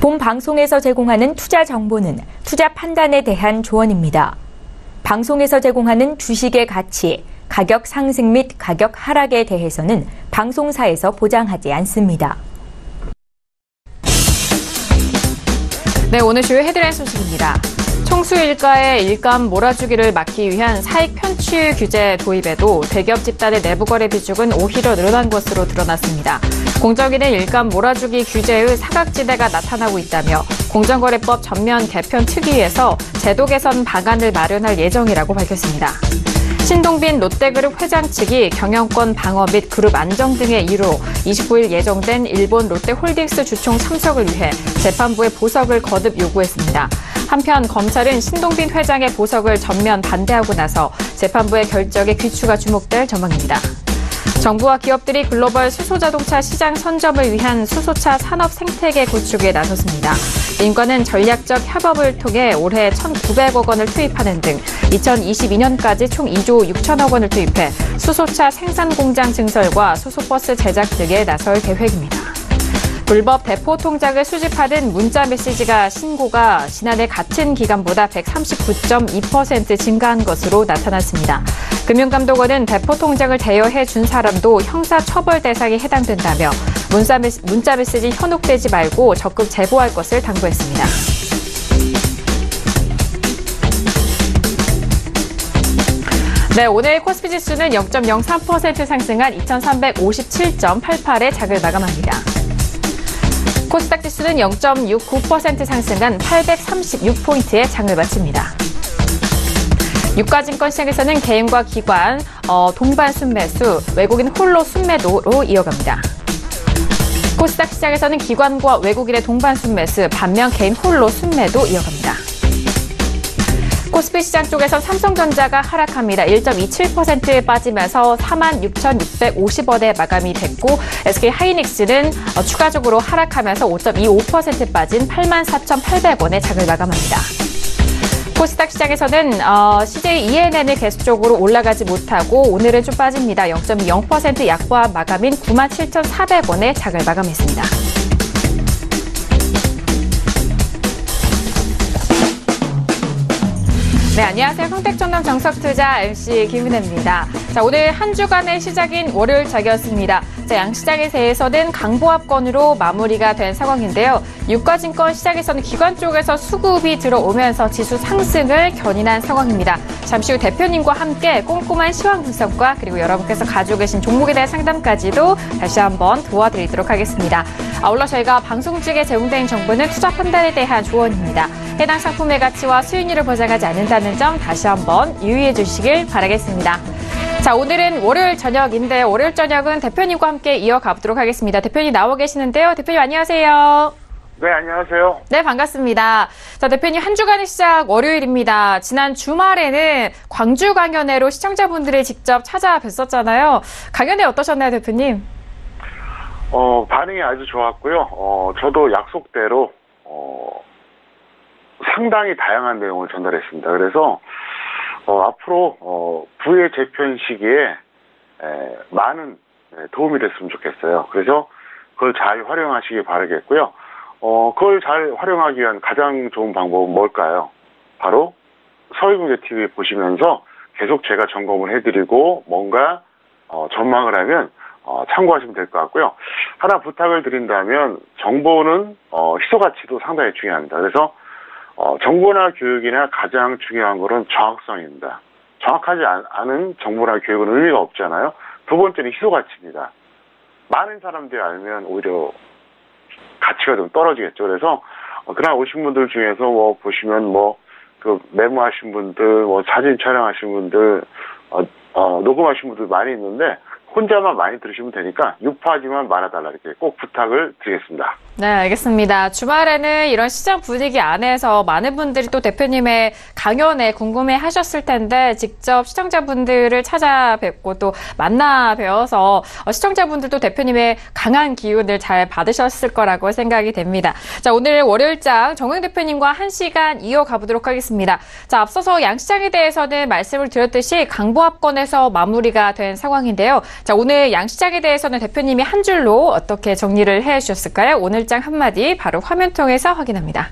본 방송에서 제공하는 투자 정보는 투자 판단에 대한 조언입니다. 방송에서 제공하는 주식의 가치, 가격 상승 및 가격 하락에 대해서는 방송사에서 보장하지 않습니다. 네, 오늘 주요 헤드라인 소식입니다. 총수 일가의 일감 몰아주기를 막기 위한 사익 편취 규제 도입에도 대기업 집단의 내부 거래 비중은 오히려 늘어난 것으로 드러났습니다. 공정위는 일감 몰아주기 규제의 사각지대가 나타나고 있다며 공정거래법 전면 개편 특위에서 제도 개선 방안을 마련할 예정이라고 밝혔습니다. 신동빈 롯데그룹 회장 측이 경영권 방어 및 그룹 안정 등의 이유로 29일 예정된 일본 롯데홀딩스 주총 참석을 위해 재판부의 보석을 거듭 요구했습니다. 한편 검찰은 신동빈 회장의 보석을 전면 반대하고 나서 재판부의 결정에 귀추가 주목될 전망입니다. 정부와 기업들이 글로벌 수소자동차 시장 선점을 위한 수소차 산업 생태계 구축에 나섰습니다. 민관은 전략적 협업을 통해 올해 1,900억 원을 투입하는 등 2022년까지 총 2조 6천억 원을 투입해 수소차 생산 공장 증설과 수소버스 제작 등에 나설 계획입니다. 불법 대포 통장을 수집하는 문자 메시지가 신고가 지난해 같은 기간보다 139.2% 증가한 것으로 나타났습니다. 금융감독원은 대포 통장을 대여해 준 사람도 형사처벌 대상에 해당된다며 문자 메시지 현혹되지 말고 적극 제보할 것을 당부했습니다. 네, 오늘 코스피 지수는 0.03% 상승한 2357.88에 장을 마감합니다. 코스닥 지수는 0.69% 상승한 836포인트의 장을 마칩니다. 유가증권 시장에서는 개인과 기관, 동반 순매수, 외국인 홀로 순매도로 이어갑니다. 코스닥 시장에서는 기관과 외국인의 동반 순매수, 반면 개인 홀로 순매도 이어갑니다. 코스피 시장 쪽에서 삼성전자가 하락합니다. 1.27% 빠지면서 46,650원에 마감이 됐고 SK하이닉스는 추가적으로 하락하면서 5.25% 빠진 84,800원에 장을 마감합니다. 코스닥 시장에서는 CJ ENN이 계속적으로 올라가지 못하고 오늘은 좀 빠집니다. 0.20% 약보합 마감인 97,400원에 장을 마감했습니다. 네, 안녕하세요. 평택전남 정석투자 MC 김은혜입니다. 자, 오늘 한 주간의 시작인 월요일작이었습니다. 자, 양시장에 대해서는 강보합권으로 마무리가 된 상황인데요. 유가증권 시장에서는 기관 쪽에서 수급이 들어오면서 지수 상승을 견인한 상황입니다. 잠시 후 대표님과 함께 꼼꼼한 시황 분석과 그리고 여러분께서 가지고 계신 종목에 대한 상담까지도 다시 한번 도와드리도록 하겠습니다. 아울러 저희가 방송 중에 제공되는 정보는 투자 판단에 대한 조언입니다. 해당 상품의 가치와 수익률을 보장하지 않는다는 점 다시 한번 유의해 주시길 바라겠습니다. 자, 오늘은 월요일 저녁인데 월요일 저녁은 대표님과 함께 이어가보도록 하겠습니다. 대표님 나와 계시는데요. 대표님 안녕하세요. 네, 안녕하세요. 네, 반갑습니다. 자, 대표님 한 주간의 시작 월요일입니다. 지난 주말에는 광주 강연회로 시청자분들을 직접 찾아뵀었잖아요. 강연회 어떠셨나요, 대표님? 반응이 아주 좋았고요. 저도 약속대로 상당히 다양한 내용을 전달했습니다. 그래서 앞으로 부의 재편 시기에 많은 도움이 됐으면 좋겠어요. 그래서 그걸 잘 활용하시기 바라겠고요. 그걸 잘 활용하기 위한 가장 좋은 방법은 뭘까요? 바로 서울경제TV 보시면서 계속 제가 점검을 해드리고 뭔가 전망을 하면 참고하시면 될 것 같고요. 하나 부탁을 드린다면 정보는 희소가치도 상당히 중요합니다. 그래서 정보나 교육이나 가장 중요한 것은 정확성입니다. 정확하지 않은 정보나 교육은 의미가 없잖아요. 두 번째는 희소가치입니다. 많은 사람들이 알면 오히려 가치가 좀 떨어지겠죠. 그래서 그날 오신 분들 중에서 보시면 그 메모하신 분들, 사진 촬영하신 분들, 녹음하신 분들 많이 있는데 혼자만 많이 들으시면 되니까 유파지만 말아달라 이렇게 꼭 부탁을 드리겠습니다. 네, 알겠습니다. 주말에는 이런 시장 분위기 안에서 많은 분들이 또 대표님의 강연에 궁금해 하셨을 텐데 직접 시청자분들을 찾아뵙고 또 만나 뵈어서 시청자분들도 대표님의 강한 기운을 잘 받으셨을 거라고 생각이 됩니다. 자, 오늘 월요일장 정우영 대표님과 1시간 이어가 보도록 하겠습니다. 자, 앞서서 양시장에 대해서는 말씀을 드렸듯이 강보합권에서 마무리가 된 상황인데요. 자, 오늘 양시장에 대해서는 대표님이 한 줄로 어떻게 정리를 해 주셨을까요? 오늘 장 한마디 바로 화면 통해서 확인합니다.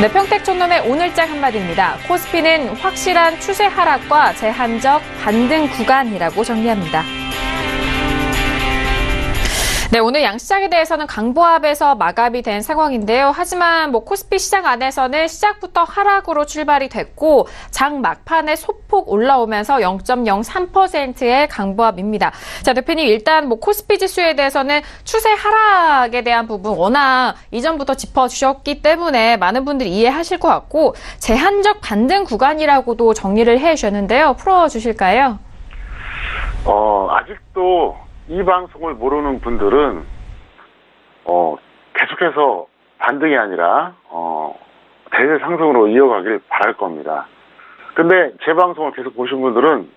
네, 평택촌놈의 오늘장 한마디입니다. 코스피는 확실한 추세 하락과 제한적 반등 구간이라고 정리합니다. 네, 오늘 양시장에 대해서는 강보합에서 마감이 된 상황인데요. 하지만 코스피 시장 안에서는 시작부터 하락으로 출발이 됐고 장 막판에 소폭 올라오면서 0.03%의 강보합입니다. 자, 대표님 일단 코스피 지수에 대해서는 추세 하락에 대한 부분 워낙 이전부터 짚어주셨기 때문에 많은 분들이 이해하실 것 같고 제한적 반등 구간이라고도 정리를 해주셨는데요. 풀어주실까요? 아직도 이 방송을 모르는 분들은 계속해서 반등이 아니라 대세 상승으로 이어가길 바랄 겁니다. 근데 제 방송을 계속 보신 분들은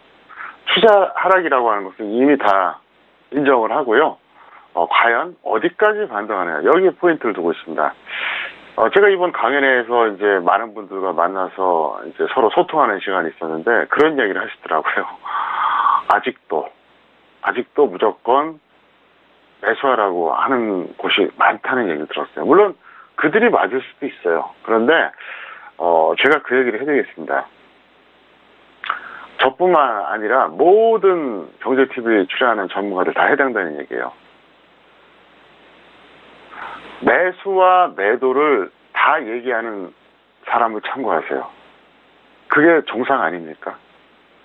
투자 하락이라고 하는 것은 이미 다 인정을 하고요. 과연 어디까지 반등하느냐 여기에 포인트를 두고 있습니다. 제가 이번 강연회에서 이제 많은 분들과 만나서 이제 서로 소통하는 시간이 있었는데 그런 얘기를 하시더라고요. 아직도 무조건 매수하라고 하는 곳이 많다는 얘기를 들었어요. 물론 그들이 맞을 수도 있어요. 그런데 제가 그 얘기를 해드리겠습니다. 저뿐만 아니라 모든 경제TV에 출연하는 전문가들 다 해당되는 얘기예요. 매수와 매도를 다 얘기하는 사람을 참고하세요. 그게 정상 아닙니까?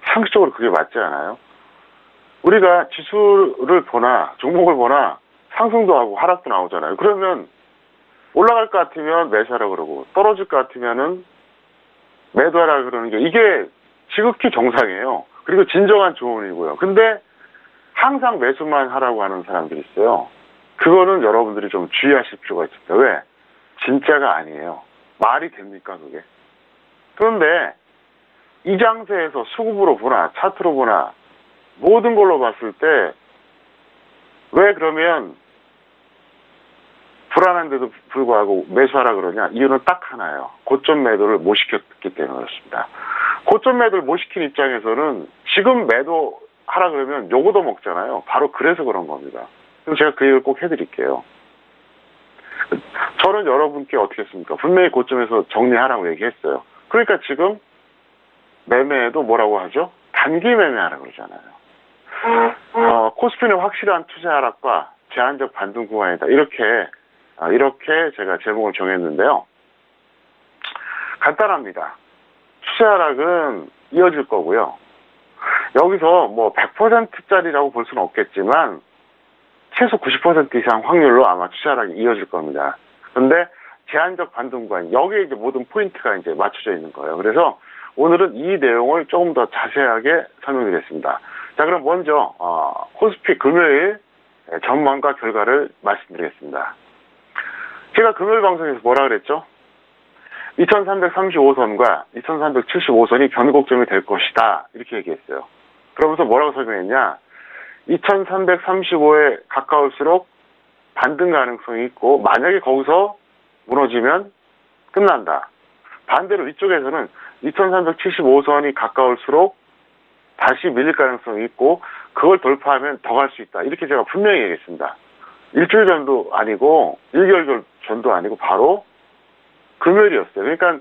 상식적으로 그게 맞지 않아요? 우리가 지수를 보나 종목을 보나 상승도 하고 하락도 나오잖아요. 그러면 올라갈 것 같으면 매수하라 그러고 떨어질 것 같으면은 매도하라 그러는 게 이게 지극히 정상이에요. 그리고 진정한 조언이고요. 근데 항상 매수만 하라고 하는 사람들이 있어요. 그거는 여러분들이 좀 주의하실 필요가 있습니다. 왜? 진짜가 아니에요. 말이 됩니까 그게? 그런데 이 장세에서 수급으로 보나 차트로 보나 모든 걸로 봤을 때 왜 그러면 불안한데도 불구하고 매수하라 그러냐? 이유는 딱 하나예요. 고점 매도를 못 시켰기 때문에 그렇습니다. 고점 매도를 못 시킨 입장에서는 지금 매도하라 그러면 요거도 먹잖아요. 바로 그래서 그런 겁니다. 그래서 제가 그 얘기를 꼭 해드릴게요. 저는 여러분께 어떻게 했습니까? 분명히 고점에서 정리하라고 얘기했어요. 그러니까 지금 매매에도 뭐라고 하죠? 단기 매매하라 그러잖아요. 코스피는 확실한 투자 하락과 제한적 반등 구간이다. 이렇게 제가 제목을 정했는데요. 간단합니다. 투자 하락은 이어질 거고요. 여기서 100%짜리라고 볼 수는 없겠지만 최소 90% 이상 확률로 아마 투자 하락이 이어질 겁니다. 그런데 제한적 반등 구간 여기에 이제 모든 포인트가 이제 맞춰져 있는 거예요. 그래서 오늘은 이 내용을 조금 더 자세하게 설명드리겠습니다. 자, 그럼 먼저 코스피 금요일 전망과 결과를 말씀드리겠습니다. 제가 금요일 방송에서 뭐라 그랬죠? 2335선과 2375선이 변곡점이 될 것이다 이렇게 얘기했어요. 그러면서 뭐라고 설명했냐? 2335에 가까울수록 반등 가능성이 있고 만약에 거기서 무너지면 끝난다. 반대로 위쪽에서는 2375선이 가까울수록 다시 밀릴 가능성이 있고 그걸 돌파하면 더 갈 수 있다. 이렇게 제가 분명히 얘기했습니다. 일주일 전도 아니고 1개월 전도 아니고 바로 금요일이었어요. 그러니까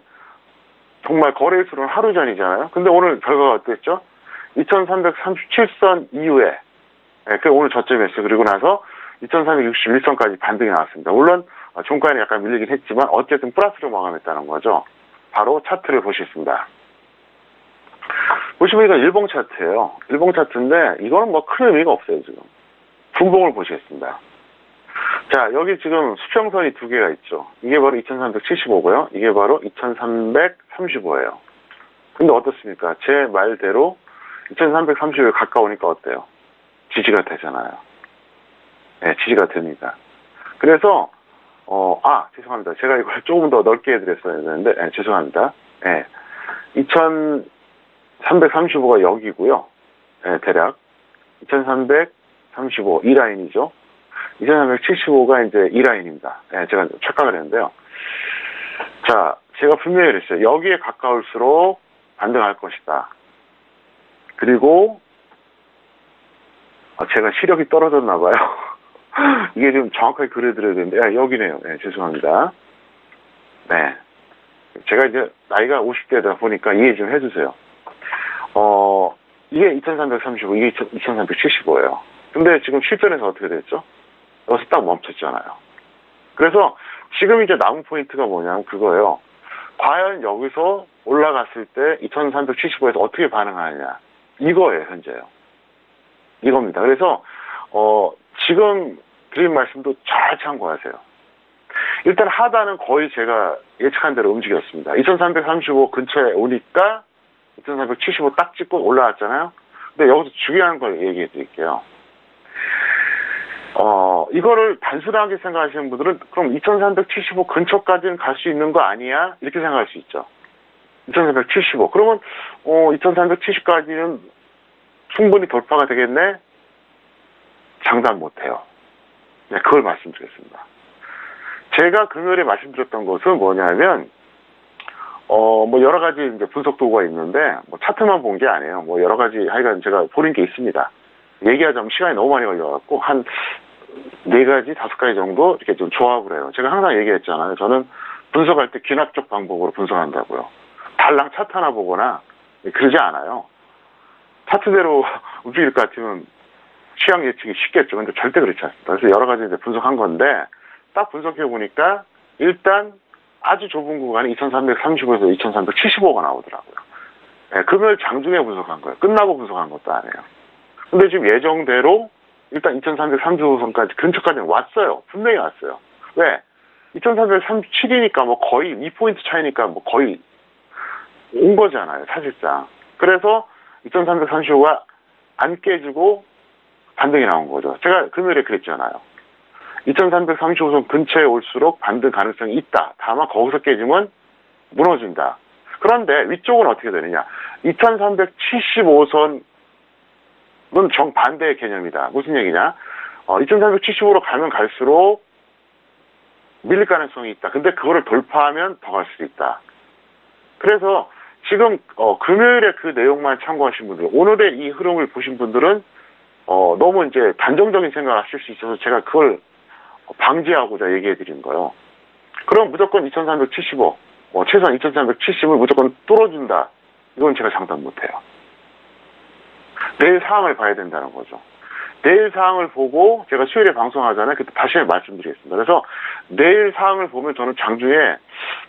정말 거래일수는 하루 전이잖아요. 근데 오늘 결과가 어땠죠? 2337선 이후에 그게 오늘 저점이었어요. 그리고 나서 2361선까지 반등이 나왔습니다. 물론 종가에는 약간 밀리긴 했지만 어쨌든 플러스로 마감했다는 거죠. 바로 차트를 보시겠습니다. 보시면 이거 일봉 차트예요. 일봉 차트인데 이거는 큰 의미가 없어요. 지금 분봉을 보시겠습니다. 자, 여기 지금 수평선이 두 개가 있죠. 이게 바로 2375고요. 이게 바로 2335예요. 근데 어떻습니까? 제 말대로 2335에 가까우니까 어때요? 지지가 되잖아요. 네, 지지가 됩니다. 그래서 죄송합니다. 제가 이걸 조금 더 넓게 해드렸어야 되는데, 죄송합니다. 2335가 여기고요. 대략. 2335, 이 라인이죠. 2375가 이제 이 라인입니다. 제가 착각을 했는데요. 자, 제가 분명히 그랬어요. 여기에 가까울수록 반등할 것이다. 그리고, 제가 시력이 떨어졌나 봐요. 이게 좀 정확하게 그려드려야 되는데, 여기네요. 죄송합니다. 네. 제가 이제 나이가 50대다 보니까 이해 좀 해주세요. 이게 2335, 이게 2375예요. 근데 지금 실전에서 어떻게 됐죠? 여기서 딱 멈췄잖아요. 그래서 지금 이제 남은 포인트가 뭐냐면 그거예요. 과연 여기서 올라갔을 때 2375에서 어떻게 반응하느냐. 이거예요, 현재요. 이겁니다. 그래서, 지금 드린 말씀도 잘 참고하세요. 일단 하단은 거의 제가 예측한 대로 움직였습니다. 2335 근처에 오니까 2375 딱 찍고 올라왔잖아요. 근데 여기서 중요한 걸 얘기해 드릴게요. 이거를 단순하게 생각하시는 분들은 그럼 2375 근처까지는 갈 수 있는 거 아니야? 이렇게 생각할 수 있죠. 2375. 그러면 2370까지는 충분히 돌파가 되겠네? 장담 못해요. 네, 그걸 말씀드리겠습니다. 제가 금요일에 말씀드렸던 것은 뭐냐면, 뭐 여러 가지 이제 분석 도구가 있는데, 뭐 차트만 본 게 아니에요. 뭐 여러 가지 하여간 제가 보는 게 있습니다. 얘기하자면 시간이 너무 많이 걸려갖고, 한 4가지, 5가지 정도 이렇게 좀 조합을 해요. 제가 항상 얘기했잖아요. 저는 분석할 때 귀납적 방법으로 분석한다고요. 달랑 차트 하나 보거나, 그러지 않아요. 차트대로 움직일 것 같으면 시황 예측이 쉽겠죠. 근데 절대 그렇지 않습니다. 그래서 여러 가지 이제 분석한 건데, 딱 분석해 보니까, 일단 아주 좁은 구간이 2335에서 2375가 나오더라고요. 금요일 장중에 분석한 거예요. 끝나고 분석한 것도 아니에요. 근데 지금 예정대로 일단 2335선까지 근처까지는 왔어요. 분명히 왔어요. 왜? 2337이니까 뭐 거의 2포인트 차이니까 뭐 거의 온 거잖아요. 사실상. 그래서 2335가 안 깨지고 반등이 나온 거죠. 제가 금요일에 그랬잖아요. 2335선 근처에 올수록 반등 가능성이 있다. 다만 거기서 깨지면 무너진다. 그런데 위쪽은 어떻게 되느냐. 2375선은 정반대의 개념이다. 무슨 얘기냐. 2375로 가면 갈수록 밀릴 가능성이 있다. 근데 그거를 돌파하면 더 갈 수도 있다. 그래서 지금 금요일에 그 내용만 참고하신 분들, 오늘의 이 흐름을 보신 분들은 너무 이제 단정적인 생각을 하실 수 있어서 제가 그걸 방지하고자 얘기해 드린 거예요. 그럼 무조건 2375, 최소한 2370을 무조건 뚫어준다. 이건 제가 장담 못해요. 내일 상황을 봐야 된다는 거죠. 내일 상황을 보고 제가 수요일에 방송하잖아요. 그때 다시 말씀드리겠습니다. 그래서 내일 상황을 보면 저는 장중에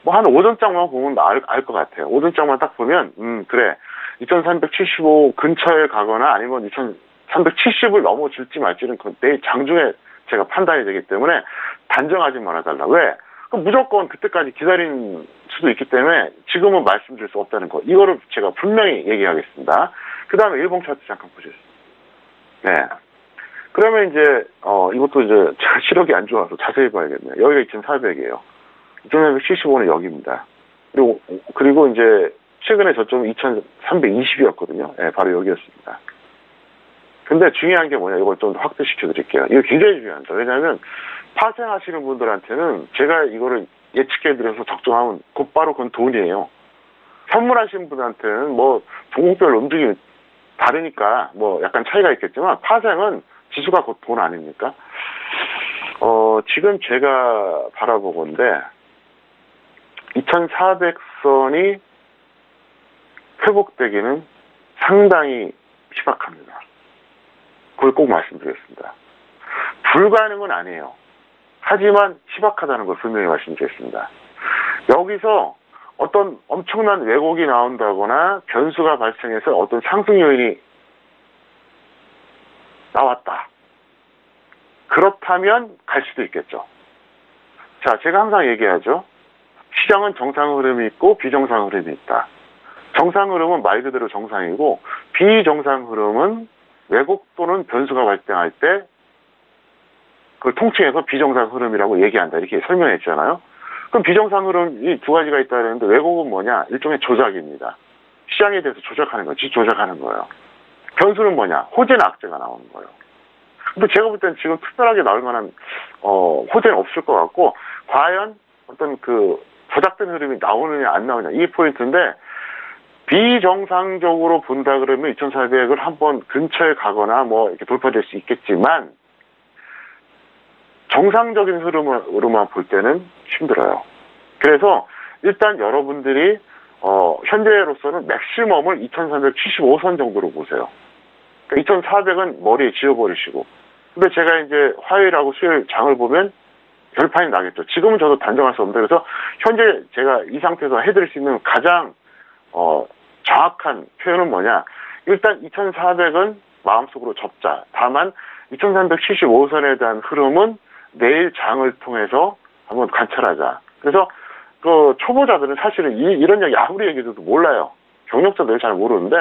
뭐 한 오전장만 보면 알 것 같아요. 오전장만 딱 보면 그래 2375 근처에 가거나 아니면 2370을 넘어질지 말지는 내일 장중에 제가 판단이 되기 때문에 단정하지 말아달라. 왜? 그럼 무조건 그때까지 기다린 수도 있기 때문에 지금은 말씀드릴 수 없다는 거. 이거를 제가 분명히 얘기하겠습니다. 그 다음에 일봉 차트 잠깐 보시죠. 네. 그러면 이제, 이것도 이제 제가 시력이 안 좋아서 자세히 봐야겠네요. 여기가 2400이에요. 2475는 여기입니다. 그리고 이제 최근에 저점은 2320이었거든요. 네, 바로 여기였습니다. 근데 중요한 게 뭐냐, 이걸 좀 더 확대시켜 드릴게요. 이거 굉장히 중요합니다. 왜냐하면 파생하시는 분들한테는 제가 이거를 예측해 드려서 적정하면 곧바로 그건 돈이에요. 선물하시는 분한테는 뭐 종목별 움직임이 다르니까 뭐 약간 차이가 있겠지만 파생은 지수가 곧 돈 아닙니까? 지금 제가 바라보건데 2400선이 회복되기는 상당히 희박합니다. 그걸 꼭 말씀드리겠습니다. 불가능은 아니에요. 하지만 희박하다는 걸 분명히 말씀드리겠습니다. 여기서 어떤 엄청난 왜곡이 나온다거나 변수가 발생해서 어떤 상승 요인이 나왔다. 그렇다면 갈 수도 있겠죠. 자, 제가 항상 얘기하죠. 시장은 정상 흐름이 있고 비정상 흐름이 있다. 정상 흐름은 말 그대로 정상이고 비정상 흐름은 왜곡 또는 변수가 발생할 때 그걸 통칭해서 비정상 흐름이라고 얘기한다. 이렇게 설명했잖아요. 그럼 비정상 흐름이 두 가지가 있다 그랬는데 왜곡은 뭐냐? 일종의 조작입니다. 시장에 대해서 조작하는 거지, 조작하는 거예요. 변수는 뭐냐? 호재나 악재가 나오는 거예요. 근데 제가 볼 때는 지금 특별하게 나올 만한, 호재는 없을 것 같고, 과연 어떤 그 조작된 흐름이 나오느냐, 안 나오느냐, 이게 포인트인데, 비정상적으로 본다 그러면 2,400을 한번 근처에 가거나 뭐 이렇게 돌파될 수 있겠지만, 정상적인 흐름으로만 볼 때는 힘들어요. 그래서 일단 여러분들이 현재로서는 맥시멈을 2,375선 정도로 보세요. 그러니까 2,400은 머리에 지워버리시고. 근데 제가 이제 화요일하고 수요일 장을 보면 결판이 나겠죠. 지금은 저도 단정할 수 없는데, 그래서 현재 제가 이 상태에서 해드릴 수 있는 가장 정확한 표현은 뭐냐? 일단 2,400은 마음속으로 접자. 다만 2,375선에 대한 흐름은 내일 장을 통해서 한번 관찰하자. 그래서 그 초보자들은 사실은 이런 얘기 아무리 얘기해도 몰라요. 경력자들 잘 모르는데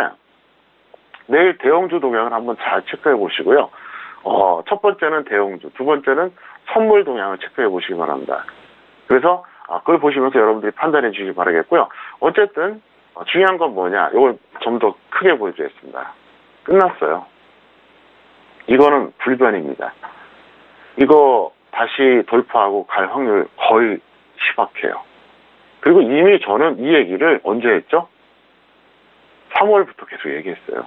내일 대형주 동향을 한번 잘 체크해 보시고요. 첫 번째는 대형주, 두 번째는 선물 동향을 체크해 보시기 바랍니다. 그래서 그걸 보시면서 여러분들이 판단해 주시기 바라겠고요. 어쨌든 중요한 건 뭐냐? 이걸 좀 더 크게 보여드리겠습니다. 끝났어요. 이거는 불변입니다. 이거 다시 돌파하고 갈 확률 거의 희박해요. 그리고 이미 저는 이 얘기를 언제 했죠? 3월부터 계속 얘기했어요.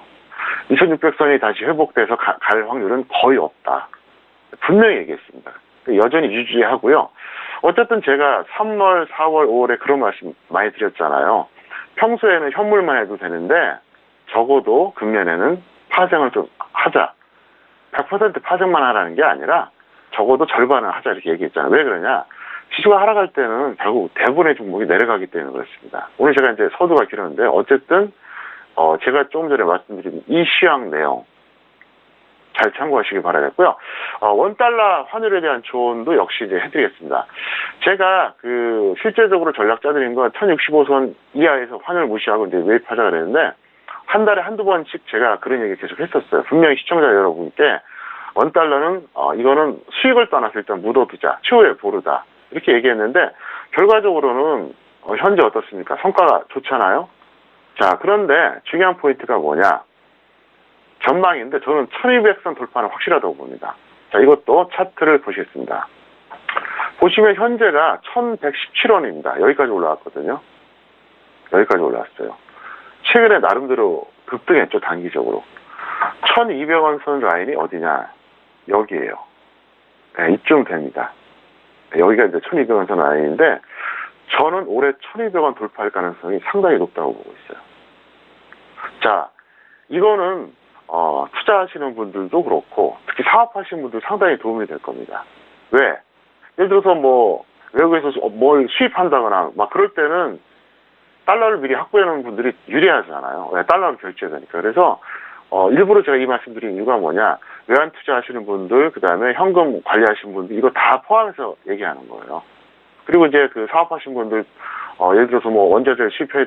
2600선이 다시 회복돼서 갈 확률은 거의 없다. 분명히 얘기했습니다. 여전히 유지하고요. 어쨌든 제가 3월, 4월, 5월에 그런 말씀 많이 드렸잖아요. 평소에는 현물만 해도 되는데 적어도 금년에는 파생을 좀 하자. 100% 파생만 하라는 게 아니라 적어도 절반은 하자 이렇게 얘기했잖아요. 왜 그러냐? 지수가 하락할 때는 결국 대부분의 종목이 내려가기 때문에 그렇습니다. 오늘 제가 이제 서두가 길었는데 어쨌든 제가 조금 전에 말씀드린 이 시황 내용 잘 참고하시기 바라겠고요. 원달러 환율에 대한 조언도 역시 이제 해드리겠습니다. 제가 실제적으로 전략 짜드린 건 1065선 이하에서 환율 무시하고 이제 매입하자 그랬는데 한 달에 한두 번씩 제가 그런 얘기 계속 했었어요. 분명히 시청자 여러분께 원달러는 이거는 수익을 떠나서 일단 묻어두자. 추후에 보르다. 이렇게 얘기했는데 결과적으로는 현재 어떻습니까? 성과가 좋잖아요. 자, 그런데 중요한 포인트가 뭐냐? 전망인데 저는 1200선 돌파는 확실하다고 봅니다. 자, 이것도 차트를 보시겠습니다. 보시면 현재가 1117원입니다. 여기까지 올라왔거든요. 여기까지 올라왔어요. 최근에 나름대로 급등했죠, 단기적으로. 1200원 선 라인이 어디냐? 여기에요. 네, 이쯤 됩니다. 여기가 이제 1200원 선 라인인데 저는 올해 1200원 돌파할 가능성이 상당히 높다고 보고 있어요. 자, 이거는 투자하시는 분들도 그렇고 특히 사업하시는 분들 상당히 도움이 될 겁니다. 왜? 예를 들어서 뭐 외국에서 뭘 수입한다거나 막 그럴 때는 달러를 미리 확보해 놓은 분들이 유리하잖아요. 왜? 달러를 결제해야 되니까. 그래서 일부러 제가 이 말씀드린 이유가 뭐냐? 외환 투자하시는 분들, 그 다음에 현금 관리하시는 분들 이거 다 포함해서 얘기하는 거예요. 그리고 이제 그 사업하시는 분들 예를 들어서 뭐 원자재를 수입해야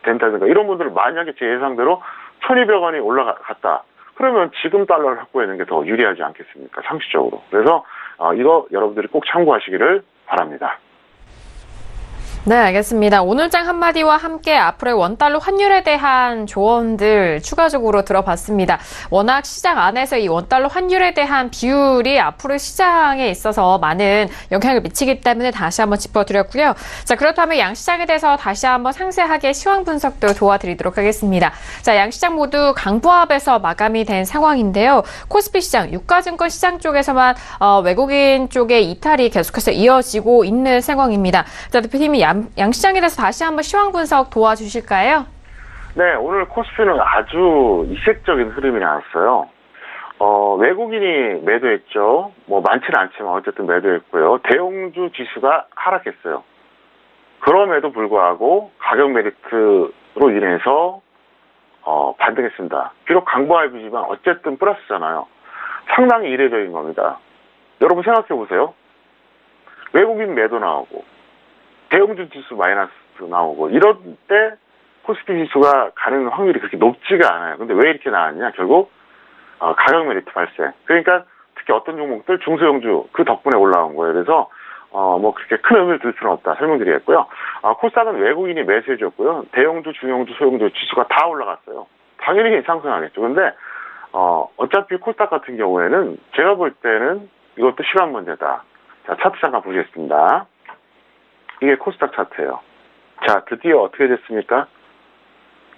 된다든가 이런 분들 만약에 제 예상대로 1200원이 올라갔다. 그러면 지금 달러를 확보하는 게 더 유리하지 않겠습니까? 상식적으로. 그래서 이거 여러분들이 꼭 참고하시기를 바랍니다. 네, 알겠습니다. 오늘장 한마디와 함께 앞으로의 원달러 환율에 대한 조언들 추가적으로 들어봤습니다. 워낙 시장 안에서 이 원달러 환율에 대한 비율이 앞으로 시장에 있어서 많은 영향을 미치기 때문에 다시 한번 짚어드렸고요. 자, 그렇다면 양시장에 대해서 다시 한번 상세하게 시황 분석도 도와드리도록 하겠습니다. 자, 양시장 모두 강보합에서 마감이 된 상황인데요. 코스피 시장, 유가증권 시장 쪽에서만 외국인 쪽의 이탈이 계속해서 이어지고 있는 상황입니다. 자, 대표님이 양시장에 대해서 다시 한번 시황 분석 도와주실까요? 네, 오늘 코스피는 아주 이색적인 흐름이 나왔어요. 외국인이 매도했죠. 뭐 많지는 않지만 어쨌든 매도했고요. 대형주 지수가 하락했어요. 그럼에도 불구하고 가격 메리트로 인해서 반등했습니다. 비록 강보합이지만 어쨌든 플러스잖아요. 상당히 이례적인 겁니다. 여러분 생각해 보세요. 외국인 매도 나오고 대형주 지수 마이너스 나오고 이럴 때 코스피 지수가 가는 확률이 그렇게 높지가 않아요. 근데 왜 이렇게 나왔냐? 결국 가격 메리트 발생. 그러니까 특히 어떤 종목들 중소형주 그 덕분에 올라온 거예요. 그래서 뭐 그렇게 큰 의미를 둘 수는 없다 설명드리겠고요. 코스닥은 외국인이 매수해줬고요. 대형주, 중형주, 소형주 지수가 다 올라갔어요. 당연히 상승하겠죠. 근데 어차피 코스닥 같은 경우에는 제가 볼 때는 이것도 시간 문제다. 자, 차트 잠깐 보시겠습니다. 이게 코스닥 차트예요. 자, 드디어 어떻게 됐습니까?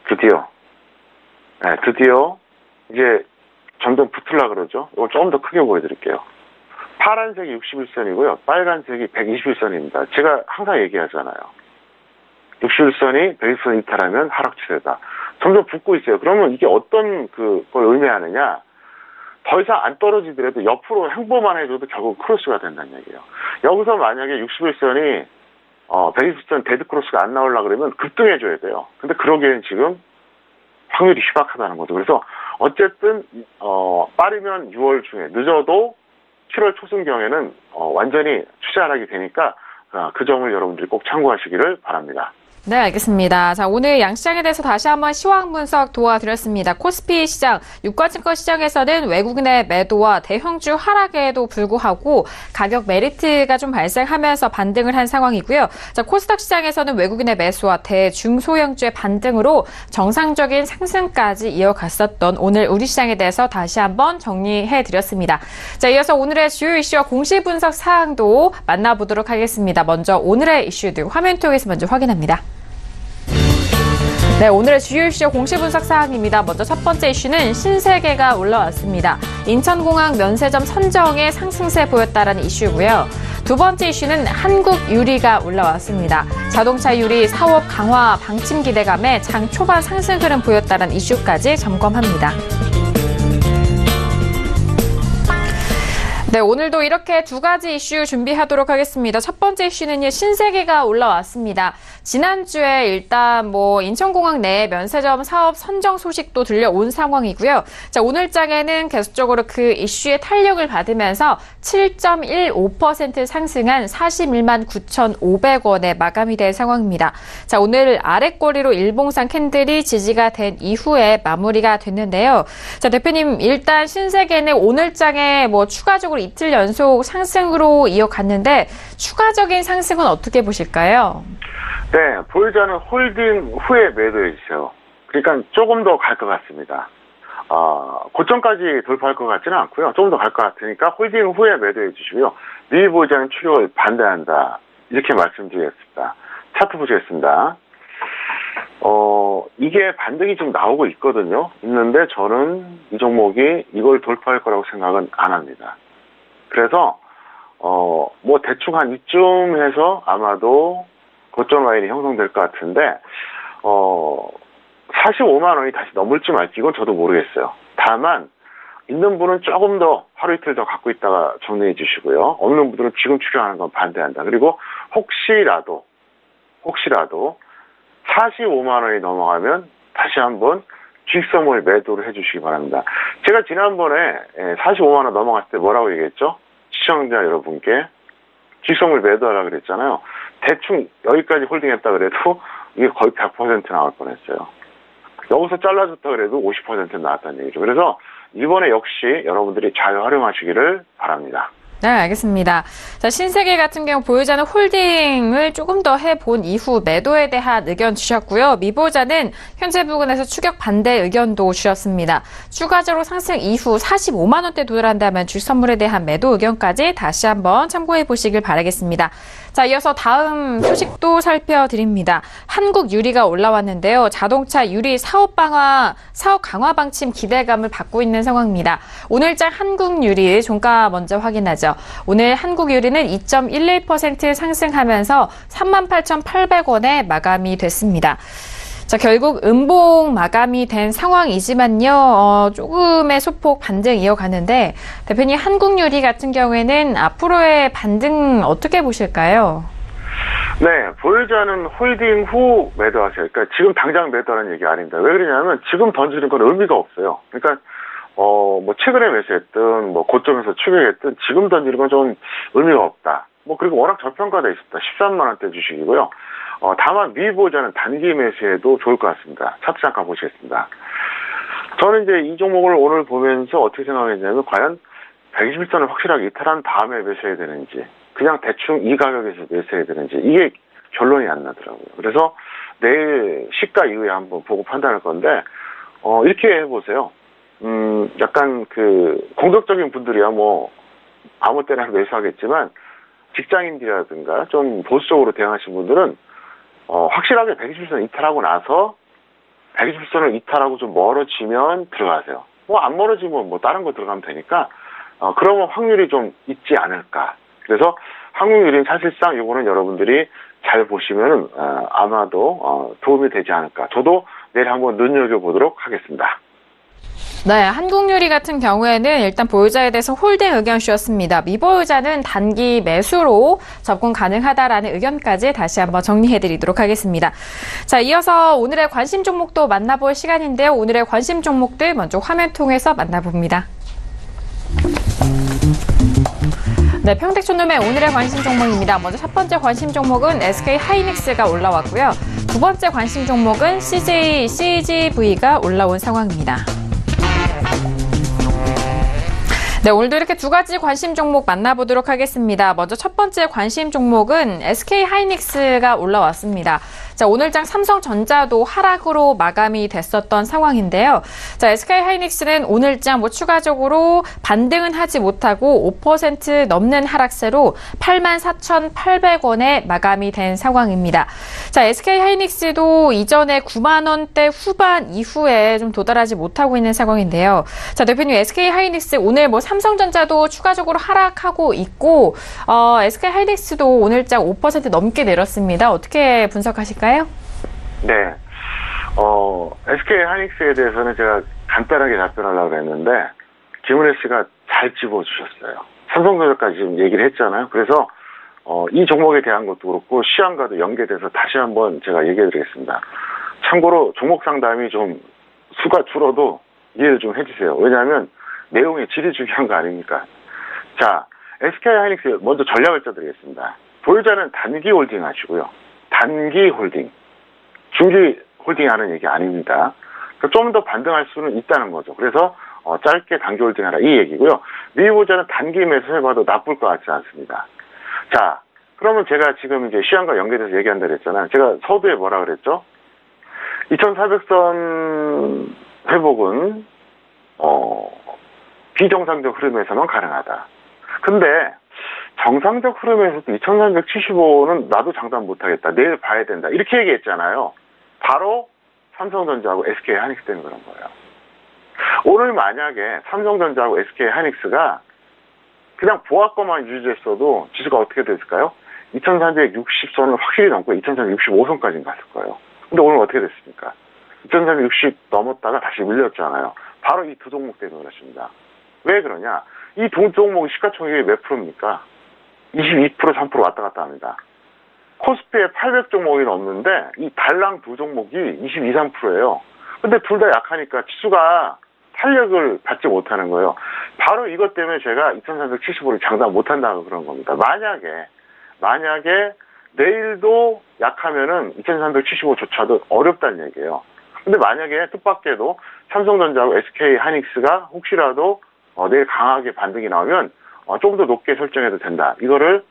드디어 이제 점점 붙으려 그러죠. 이거 조금 더 크게 보여드릴게요. 파란색이 61선이고요. 빨간색이 121선입니다. 제가 항상 얘기하잖아요. 61선이 120선 이탈하면 하락 추세다. 점점 붙고 있어요. 그러면 이게 어떤 걸 의미하느냐? 더 이상 안 떨어지더라도 옆으로 행보만 해줘도 결국 크로스가 된다는 얘기예요. 여기서 만약에 61선이 120선 데드크로스가 안 나오려고 그러면 급등해줘야 돼요. 근데 그러기에는 지금 확률이 희박하다는 거죠. 그래서 어쨌든 빠르면 6월 중에 늦어도 7월 초순경에는 완전히 투자하게 되니까 그 점을 여러분들이 꼭 참고하시기를 바랍니다. 네, 알겠습니다. 자, 오늘 양시장에 대해서 다시 한번 시황 분석 도와드렸습니다. 코스피 시장, 유가증권 시장에서는 외국인의 매도와 대형주 하락에도 불구하고 가격 메리트가 좀 발생하면서 반등을 한 상황이고요. 자, 코스닥 시장에서는 외국인의 매수와 대중소형주의 반등으로 정상적인 상승까지 이어갔었던 오늘 우리 시장에 대해서 다시 한번 정리해드렸습니다. 자, 이어서 오늘의 주요 이슈와 공시 분석 사항도 만나보도록 하겠습니다. 먼저 오늘의 이슈들 화면 통해서 먼저 확인합니다. 네, 오늘의 주요 이슈 공시 분석 사항입니다. 먼저 첫 번째 이슈는 신세계가 올라왔습니다. 인천공항 면세점 선정에 상승세 보였다라는 이슈고요. 두 번째 이슈는 한국유리가 올라왔습니다. 자동차 유리 사업 강화 방침 기대감에 장 초반 상승 흐름 보였다는 이슈까지 점검합니다. 네, 오늘도 이렇게 두 가지 이슈 준비하도록 하겠습니다. 첫 번째 이슈는요, 신세계가 올라왔습니다. 지난주에 일단 인천공항 내 면세점 사업 선정 소식도 들려온 상황이고요. 자, 오늘장에는 계속적으로 그 이슈의 탄력을 받으면서 7.15% 상승한 41만 9,500원에 마감이 된 상황입니다. 자, 오늘 아랫꼬리로 일봉상 캔들이 지지가 된 이후에 마무리가 됐는데요. 자, 대표님, 일단 신세계는 오늘장에 추가적으로 이틀 연속 상승으로 이어갔는데 추가적인 상승은 어떻게 보실까요? 네, 보유자는 홀딩 후에 매도해 주세요. 그러니까 조금 더 갈 것 같습니다. 고점까지 돌파할 것 같지는 않고요. 조금 더 갈 것 같으니까 홀딩 후에 매도해 주시고요. 미리 보유자는 출혈을 반대한다. 이렇게 말씀드리겠습니다. 차트 보시겠습니다. 이게 반등이 좀 나오고 있거든요. 있는데 저는 이 종목이 이걸 돌파할 거라고 생각은 안 합니다. 그래서 대충 한 이쯤 해서 아마도 고점 라인이 형성될 것 같은데 45만 원이 다시 넘을지 말지 이건 저도 모르겠어요. 다만 있는 분은 조금 더 하루 이틀 더 갖고 있다가 정리해 주시고요. 없는 분들은 지금 출연하는 건 반대한다. 그리고 혹시라도 45만 원이 넘어가면 다시 한번 주식선물 매도를 해주시기 바랍니다. 제가 지난번에 45만 원 넘어갔을 때 뭐라고 얘기했죠? 시청자 여러분께 주식선물 매도하라고 그랬잖아요. 대충 여기까지 홀딩했다 그래도 이게 거의 100% 나올 뻔했어요. 여기서 잘라줬다 그래도 50% 나왔다는 얘기죠. 그래서 이번에 역시 여러분들이 잘 활용하시기를 바랍니다. 네, 알겠습니다. 자, 신세계 같은 경우 보유자는 홀딩을 조금 더 해본 이후 매도에 대한 의견 주셨고요. 미보자는 현재 부근에서 추격 반대 의견도 주셨습니다. 추가적으로 상승 이후 45만 원대 도달한다면 주식 선물에 대한 매도 의견까지 다시 한번 참고해 보시길 바라겠습니다. 자, 이어서 다음 소식도 살펴드립니다. 한국유리가 올라왔는데요. 자동차 유리 사업 강화 방침 기대감을 받고 있는 상황입니다. 오늘장 한국유리 종가 먼저 확인하죠. 오늘 한국유리는 2.11% 상승하면서 38,800원에 마감이 됐습니다. 자, 결국 음봉 마감이 된 상황이지만요. 조금의 소폭 반등 이어가는데 대표님 한국유리 같은 경우에는 앞으로의 반등 어떻게 보실까요? 네, 보유자는 홀딩 후 매도하세요. 그러니까 지금 당장 매도하는 얘기 아닙니다. 왜 그러냐면 지금 던지는 건 의미가 없어요. 그러니까 최근에 매수했든 고점에서 추격했든 지금 던지는 건 좀 의미가 없다. 그리고 워낙 저평가돼 있었다. 13만 원대 주식이고요. 다만 미보유자는 단기 매수해도 좋을 것 같습니다. 차트 잠깐 보시겠습니다. 저는 이제 이 종목을 오늘 보면서 어떻게 생각했냐면 과연 121선을 확실하게 이탈한 다음에 매수해야 되는지, 그냥 대충 이 가격에서 매수해야 되는지, 이게 결론이 안 나더라고요. 그래서 내일 시가 이후에 한번 보고 판단할 건데, 이렇게 해보세요. 약간 공격적인 분들이야 뭐, 아무 때나 매수하겠지만, 직장인들이라든가 좀 보수적으로 대응하신 분들은, 확실하게 121선 이탈하고 나서, 121선을 이탈하고 좀 멀어지면 들어가세요. 뭐, 안 멀어지면 뭐, 다른 거 들어가면 되니까, 그러면 확률이 좀 있지 않을까. 그래서 확률은 사실상 이거는 여러분들이 잘 보시면 아마도 도움이 되지 않을까. 저도 내일 한번 눈여겨보도록 하겠습니다. 네, 한국유리 같은 경우에는 일단 보유자에 대해서 홀딩 의견 주셨습니다. 미보유자는 단기 매수로 접근 가능하다라는 의견까지 다시 한번 정리해드리도록 하겠습니다. 자, 이어서 오늘의 관심 종목도 만나볼 시간인데요. 오늘의 관심 종목들 먼저 화면 통해서 만나봅니다. 네, 평택촌놈의 오늘의 관심 종목입니다. 먼저 첫 번째 관심 종목은 SK 하이닉스가 올라왔고요. 두 번째 관심 종목은 CGV가 올라온 상황입니다. 네, 오늘도 이렇게 두 가지 관심 종목 만나보도록 하겠습니다. 먼저 첫 번째 관심 종목은 SK 하이닉스가 올라왔습니다. 자, 오늘장 삼성전자도 하락으로 마감이 됐었던 상황인데요. 자, SK 하이닉스는 오늘장 추가적으로 반등은 하지 못하고 5% 넘는 하락세로 84,800원에 마감이 된 상황입니다. 자, SK 하이닉스도 이전에 9만 원대 후반 이후에 좀 도달하지 못하고 있는 상황인데요. 자, 대표님, SK 하이닉스 오늘 삼성전자도 추가적으로 하락하고 있고, SK 하이닉스도 오늘장 5% 넘게 내렸습니다. 어떻게 분석하실까요? 네. SK 하이닉스에 대해서는 제가 간단하게 답변하려고 했는데, 김은혜 씨가 잘 집어주셨어요. 삼성전자까지 지금 얘기를 했잖아요. 그래서, 이 종목에 대한 것도 그렇고, 시황과도 연계돼서 다시 한번 제가 얘기해 드리겠습니다. 참고로 종목 상담이 좀 수가 줄어도 이해를 좀 해주세요. 왜냐하면 내용의 질이 중요한 거 아닙니까? 자, SK 하이닉스 먼저 전략을 짜드리겠습니다. 보유자는 단기 홀딩 하시고요. 단기 홀딩. 중기 홀딩 하는 얘기 아닙니다. 좀 더 반등할 수는 있다는 거죠. 그래서 짧게 단기 홀딩 하라 이 얘기고요. 미보유자는 단기 매수해봐도 나쁠 것 같지 않습니다. 자, 그러면 제가 지금 이제 시황과 연계돼서 얘기한다 그랬잖아요. 제가 서두에 뭐라 그랬죠? 2400선 회복은 비정상적 흐름에서만 가능하다. 근데 정상적 흐름에서도 2375는 나도 장담 못하겠다. 내일 봐야 된다. 이렇게 얘기했잖아요. 바로 삼성전자하고 SK 하이닉스 때문에 그런 거예요. 오늘 만약에 삼성전자하고 SK 하이닉스가 그냥 보합권만 유지했어도 지수가 어떻게 됐을까요? 2360선을 확실히 넘고 2365선까지 갔을 거예요. 근데 오늘 어떻게 됐습니까? 2360 넘었다가 다시 밀렸잖아요. 바로 이 두 종목 때문에 그렇습니다. 왜 그러냐? 이 두 종목의 시가총액이 몇 프로입니까? 22%, 3% 왔다 갔다 합니다. 코스피에 800종목이 넘는데 이 달랑 두 종목이 22, 3%예요. 근데 둘 다 약하니까 지수가 탄력을 받지 못하는 거예요. 바로 이것 때문에 제가 2375를 장담 못한다고 그런 겁니다. 만약에 내일도 약하면은 2375조차도 어렵다는 얘기예요. 근데 만약에 뜻밖에도 삼성전자하고 SK 하이닉스가 혹시라도 내일 강하게 반등이 나오면 조금 더 높게 설정해도 된다. 이거를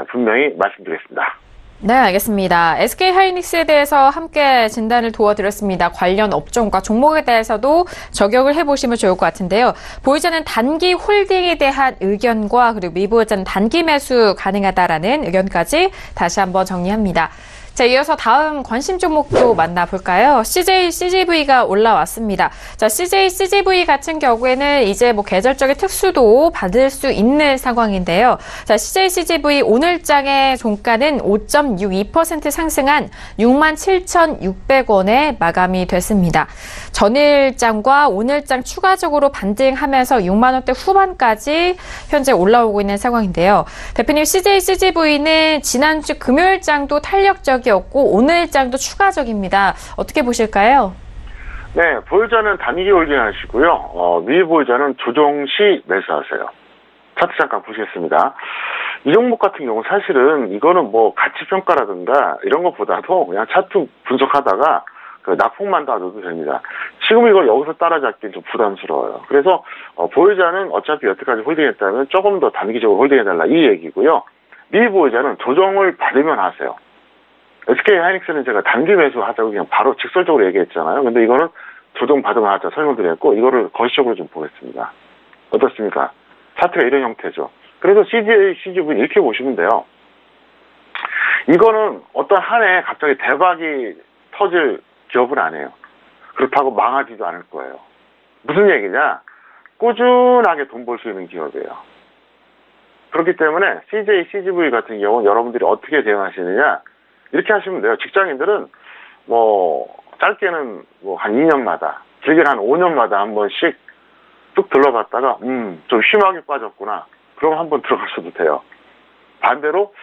분명히 말씀드리겠습니다. 네, 알겠습니다. SK 하이닉스에 대해서 함께 진단을 도와드렸습니다. 관련 업종과 종목에 대해서도 저격을 해보시면 좋을 것 같은데요. 보유자는 단기 홀딩에 대한 의견과 그리고 미보유자는 단기 매수 가능하다라는 의견까지 다시 한번 정리합니다. 자, 이어서 다음 관심 종목도 만나볼까요? CJV가 올라왔습니다. 자, CJV 같은 경우에는 이제 계절적인 특수도 받을 수 있는 상황인데요. 자, CJV 오늘장의 종가는 5.62% 상승한 67,600원에 마감이 됐습니다. 전일장과 오늘장 추가적으로 반등하면서 6만 원대 후반까지 현재 올라오고 있는 상황인데요. 대표님, CJV는 지난주 금요일장도 탄력적이었고 오늘장도 추가적입니다. 어떻게 보실까요? 네, 보유자는 단기 홀딩 하시고요. 미보유자는 조정 시 매수하세요. 차트 잠깐 보시겠습니다. 이 종목 같은 경우 사실은 이거는 가치평가라든가 이런 것보다도 그냥 차트 분석하다가 그 납품만 따져도 됩니다. 지금 이걸 여기서 따라잡기는 좀 부담스러워요. 그래서 보유자는 어차피 여태까지 홀딩했다면 조금 더 단기적으로 홀딩해달라 이 얘기고요. 미보유자는 조정을 받으면 하세요. SK 하이닉스는 제가 단기 매수하자고 그냥 바로 직설적으로 얘기했잖아요. 근데 이거는 조정 받으면 하자 설명드렸고 이거를 거시적으로 좀 보겠습니다. 어떻습니까? 차트가 이런 형태죠. 그래서 CJ, CGV 이렇게 보시면 돼요. 이거는 어떤 한 해에 갑자기 대박이 터질 기업은 아니에요. 그렇다고 망하지도 않을 거예요. 무슨 얘기냐? 꾸준하게 돈 벌 수 있는 기업이에요. 그렇기 때문에 CJ, CGV 같은 경우는 여러분들이 어떻게 대응하시느냐? 이렇게 하시면 돼요. 직장인들은 짧게는 한 2년마다, 길게는 한 5년마다 한 번씩 뚝 들러갔다가 좀 심하게 빠졌구나. 그럼 한번 들어가셔도 돼요. 반대로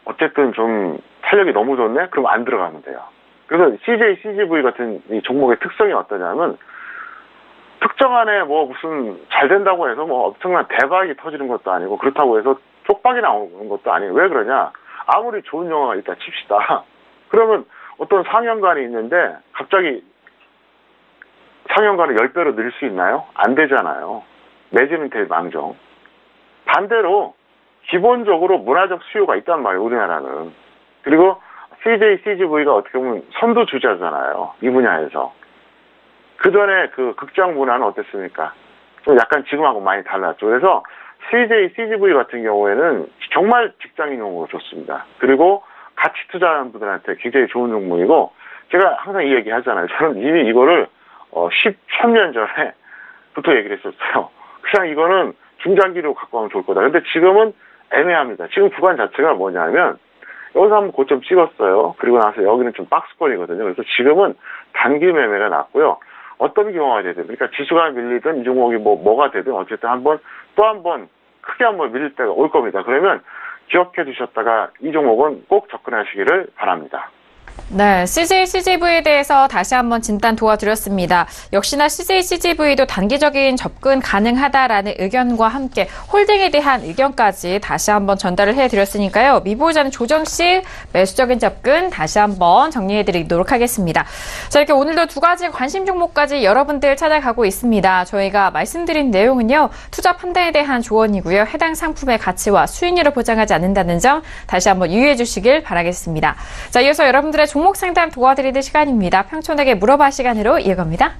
어쨌든 좀 탄력이 너무 좋네? 그럼 안 들어가면 돼요. 그래서 CJ, CGV 같은 이 종목의 특성이 어떠냐면 특정한 해 무슨 잘 된다고 해서 엄청난 대박이 터지는 것도 아니고 그렇다고 해서 쪽박이 나오는 것도 아니에요. 왜 그러냐? 아무리 좋은 영화가 있다 칩시다. 그러면 어떤 상영관이 있는데 갑자기 상영관을 10배로 늘 수 있나요? 안 되잖아요. 내지는 대망정. 반대로 기본적으로 문화적 수요가 있단 말이에요. 우리나라는. 그리고 CJ, CGV가 어떻게 보면 선두주자잖아요. 이 분야에서. 그전에 그 극장 문화는 어땠습니까? 좀 약간 지금하고 많이 달랐죠. 그래서 CJ, CGV 같은 경우에는 정말 직장인용으로 좋습니다. 그리고 가치 투자하는 분들한테 굉장히 좋은 종목이고 제가 항상 이 얘기 하잖아요. 저는 이미 이거를 13년 전에부터 얘기를 했었어요. 그냥 이거는 중장기로 갖고 가면 좋을 거다. 근데 지금은 애매합니다. 지금 구간 자체가 뭐냐면 여기서 한번 고점 찍었어요. 그리고 나서 여기는 좀 박스권이거든요. 그래서 지금은 단기 매매가 났고요. 어떤 경우가 되든 그러니까 지수가 밀리든 이 종목이 뭐가 되든 어쨌든 또 한 번 크게 한번 밀릴 때가 올 겁니다. 그러면 기억해 두셨다가 이 종목은 꼭 접근하시기를 바랍니다. 네, CJ, CGV에 대해서 다시 한번 진단 도와드렸습니다. 역시나 CJ, CGV도 단기적인 접근 가능하다라는 의견과 함께 홀딩에 대한 의견까지 다시 한번 전달을 해드렸으니까요. 미보유자는 조정 시 매수적인 접근 다시 한번 정리해드리도록 하겠습니다. 자, 이렇게 오늘도 두 가지 관심 종목까지 여러분들 찾아가고 있습니다. 저희가 말씀드린 내용은요. 투자 판단에 대한 조언이고요. 해당 상품의 가치와 수익률을 보장하지 않는다는 점 다시 한번 유의해 주시길 바라겠습니다. 자, 이어서 여러분들의 종목 상담 도와드리는 시간입니다. 평촌에게 물어봐 시간으로 이어갑니다.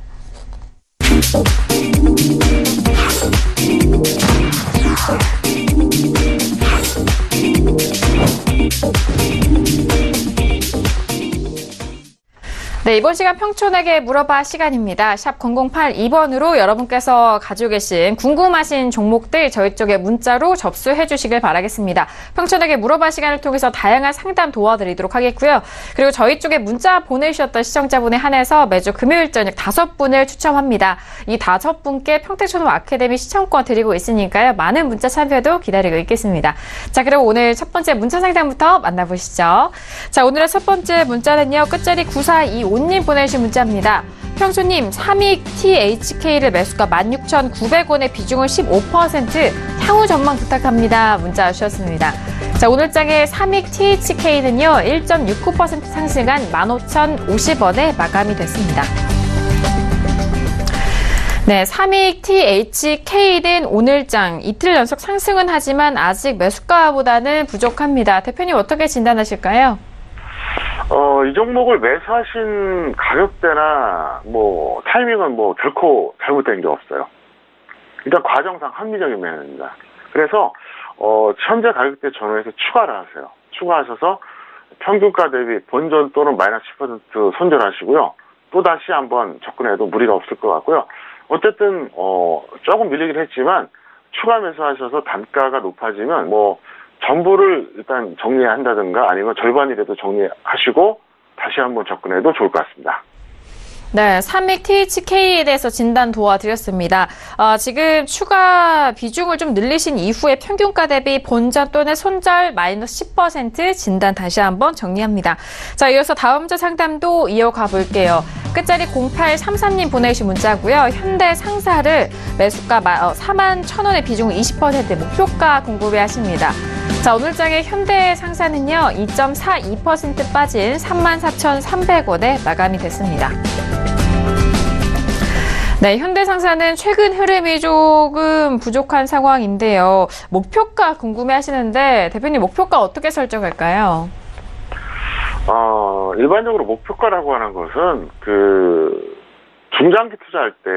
네, 이번 시간 평촌에게 물어봐 시간입니다. 샵 0082번으로 여러분께서 가지고 계신 궁금하신 종목들 저희 쪽에 문자로 접수해 주시길 바라겠습니다. 평촌에게 물어봐 시간을 통해서 다양한 상담 도와드리도록 하겠고요. 그리고 저희 쪽에 문자 보내주셨던 시청자분에 한해서 매주 금요일 저녁 5분을 추첨합니다. 이 5분께 평택초등 아카데미 시청권 드리고 있으니까요. 많은 문자 참여도 기다리고 있겠습니다. 자, 그럼 오늘 첫 번째 문자 상담부터 만나보시죠. 자, 오늘의 첫 번째 문자는요. 끝자리 9425님 보내주신 문자입니다. 평소님, 삼익 THK를 매수가 16,900원에 비중을 15%, 향후 전망 부탁합니다. 문자 주셨습니다. 자, 오늘 장의 삼익 THK는요, 1.69% 상승한 15,050원에 마감이 됐습니다. 네, 삼익 THK는 오늘장 이틀 연속 상승은 하지만 아직 매수가보다는 부족합니다. 대표님 어떻게 진단하실까요? 이 종목을 매수하신 가격대나 타이밍은 결코 잘못된 게 없어요. 일단 과정상 합리적인 매매입니다. 그래서 현재 가격대 전후에서 추가를 하세요. 추가하셔서 평균가 대비 본전 또는 마이너스 10% 손절하시고요. 또 다시 한번 접근해도 무리가 없을 것 같고요. 어쨌든 조금 밀리긴 했지만 추가 매수하셔서 단가가 높아지면 전부를 일단 정리한다든가 아니면 절반이라도 정리하시고 다시 한번 접근해도 좋을 것 같습니다. 네, 삼익 THK에 대해서 진단 도와드렸습니다. 지금 추가 비중을 좀 늘리신 이후에 평균가 대비 본전 또는 손절 마이너스 10% 진단 다시 한번 정리합니다. 자, 이어서 다음 문자 상담도 이어가 볼게요. 끝자리 0833님 보내주신 문자고요. 현대 상사를 매수가 41,000원의 비중을 20% 목표가 궁금해 하십니다. 자, 오늘장의 현대 상사는요, 2.42% 빠진 34,300원에 마감이 됐습니다. 네, 현대상사는 최근 흐름이 조금 부족한 상황인데요. 목표가 궁금해하시는데 대표님 목표가 어떻게 설정할까요? 일반적으로 목표가라고 하는 것은 중장기 투자할 때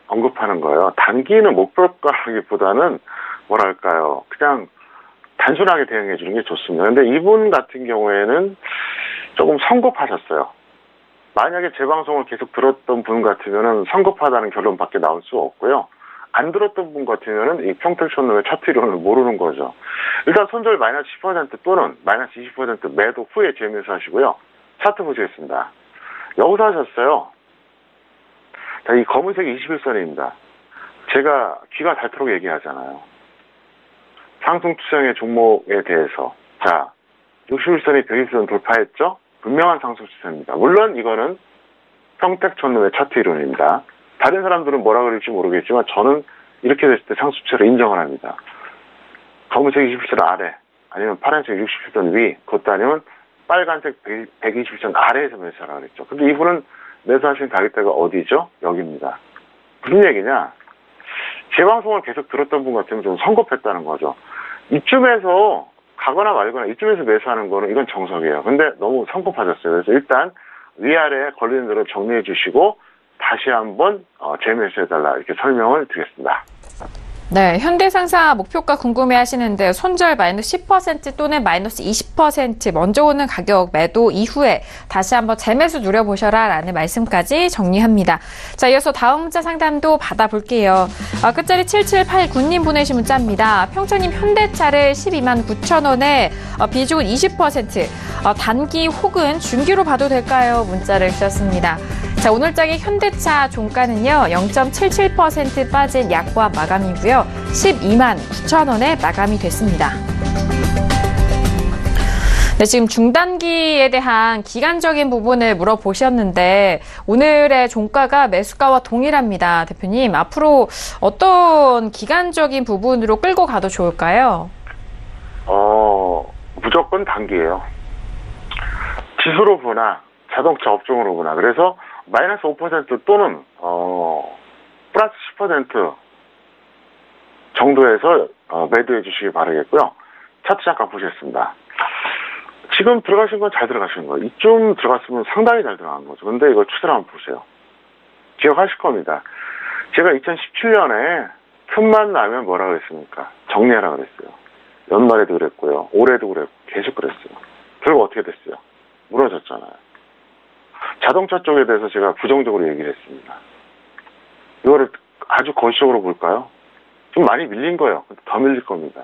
언급하는 거예요. 단기는 목표가라기보다는 뭐랄까요, 그냥 단순하게 대응해 주는 게 좋습니다. 근데 이분 같은 경우에는 조금 성급하셨어요. 만약에 제 방송을 계속 들었던 분 같으면은 성급하다는 결론밖에 나올 수 없고요. 안 들었던 분 같으면은 이 평택촌놈의 차트 이론을 모르는 거죠. 일단 손절 마이너스 10% 또는 마이너스 20% 매도 후에 재매수 하시고요. 차트 보시겠습니다. 여기서 하셨어요. 자, 이 검은색 21선입니다. 제가 귀가 닳도록 얘기하잖아요. 상승 추세의 종목에 대해서. 자, 61선이 120선 돌파했죠? 분명한 상승 추세입니다. 물론 이거는 평택촌놈의 차트 이론입니다. 다른 사람들은 뭐라 그럴지 모르겠지만 저는 이렇게 됐을 때 상승 추세를 인정을 합니다. 검은색 21선 아래, 아니면 파란색 67선 위, 그것도 아니면 빨간색 121선 아래에서 매수하라고 그랬죠. 근데 이분은 매수하신 가격대가 어디죠? 여기입니다. 무슨 얘기냐? 제 방송을 계속 들었던 분 같으면 좀 성급했다는 거죠. 이쯤에서 가거나 말거나 이쯤에서 매수하는 거는 이건 정석이에요. 근데 너무 성급하셨어요. 그래서 일단 위아래 걸리는 대로 정리해 주시고 다시 한번 재매수해달라 이렇게 설명을 드리겠습니다. 네, 현대상사 목표가 궁금해하시는데 손절 마이너스 10% 또는 마이너스 20% 먼저 오는 가격 매도 이후에 다시 한번 재매수 누려보셔라 라는 말씀까지 정리합니다. 자, 이어서 다음 문자 상담도 받아볼게요. 끝자리 7789님 보내신 문자입니다. 평촌님 현대차를 12만 9천 원에 비중은 20% 단기 혹은 중기로 봐도 될까요? 문자를 주셨습니다. 자, 오늘장의 현대차 종가는요, 0.77% 빠진 약과 마감이고요. 12만 9천 원에 마감이 됐습니다. 네, 지금 중단기에 대한 기간적인 부분을 물어보셨는데 오늘의 종가가 매수가와 동일합니다. 대표님, 앞으로 어떤 기간적인 부분으로 끌고 가도 좋을까요? 무조건 단기예요. 지수로 보나 자동차 업종으로 보나. 그래서 마이너스 5% 또는 플러스 10% 정도에서 매도해 주시기 바라겠고요. 차트 잠깐 보시겠습니다. 지금 들어가신 건 잘 들어가신 거예요. 이쯤 들어갔으면 상당히 잘 들어간 거죠. 근데 이거 추세를 한번 보세요. 기억하실 겁니다. 제가 2017년에 틈만 나면 뭐라고 했습니까? 정리하라고 그랬어요. 연말에도 그랬고요. 올해도 그랬고 계속 그랬어요. 결국 어떻게 됐어요? 무너졌잖아요. 자동차 쪽에 대해서 제가 부정적으로 얘기를 했습니다. 이거를 아주 거시적으로 볼까요? 좀 많이 밀린 거예요. 더 밀릴 겁니다.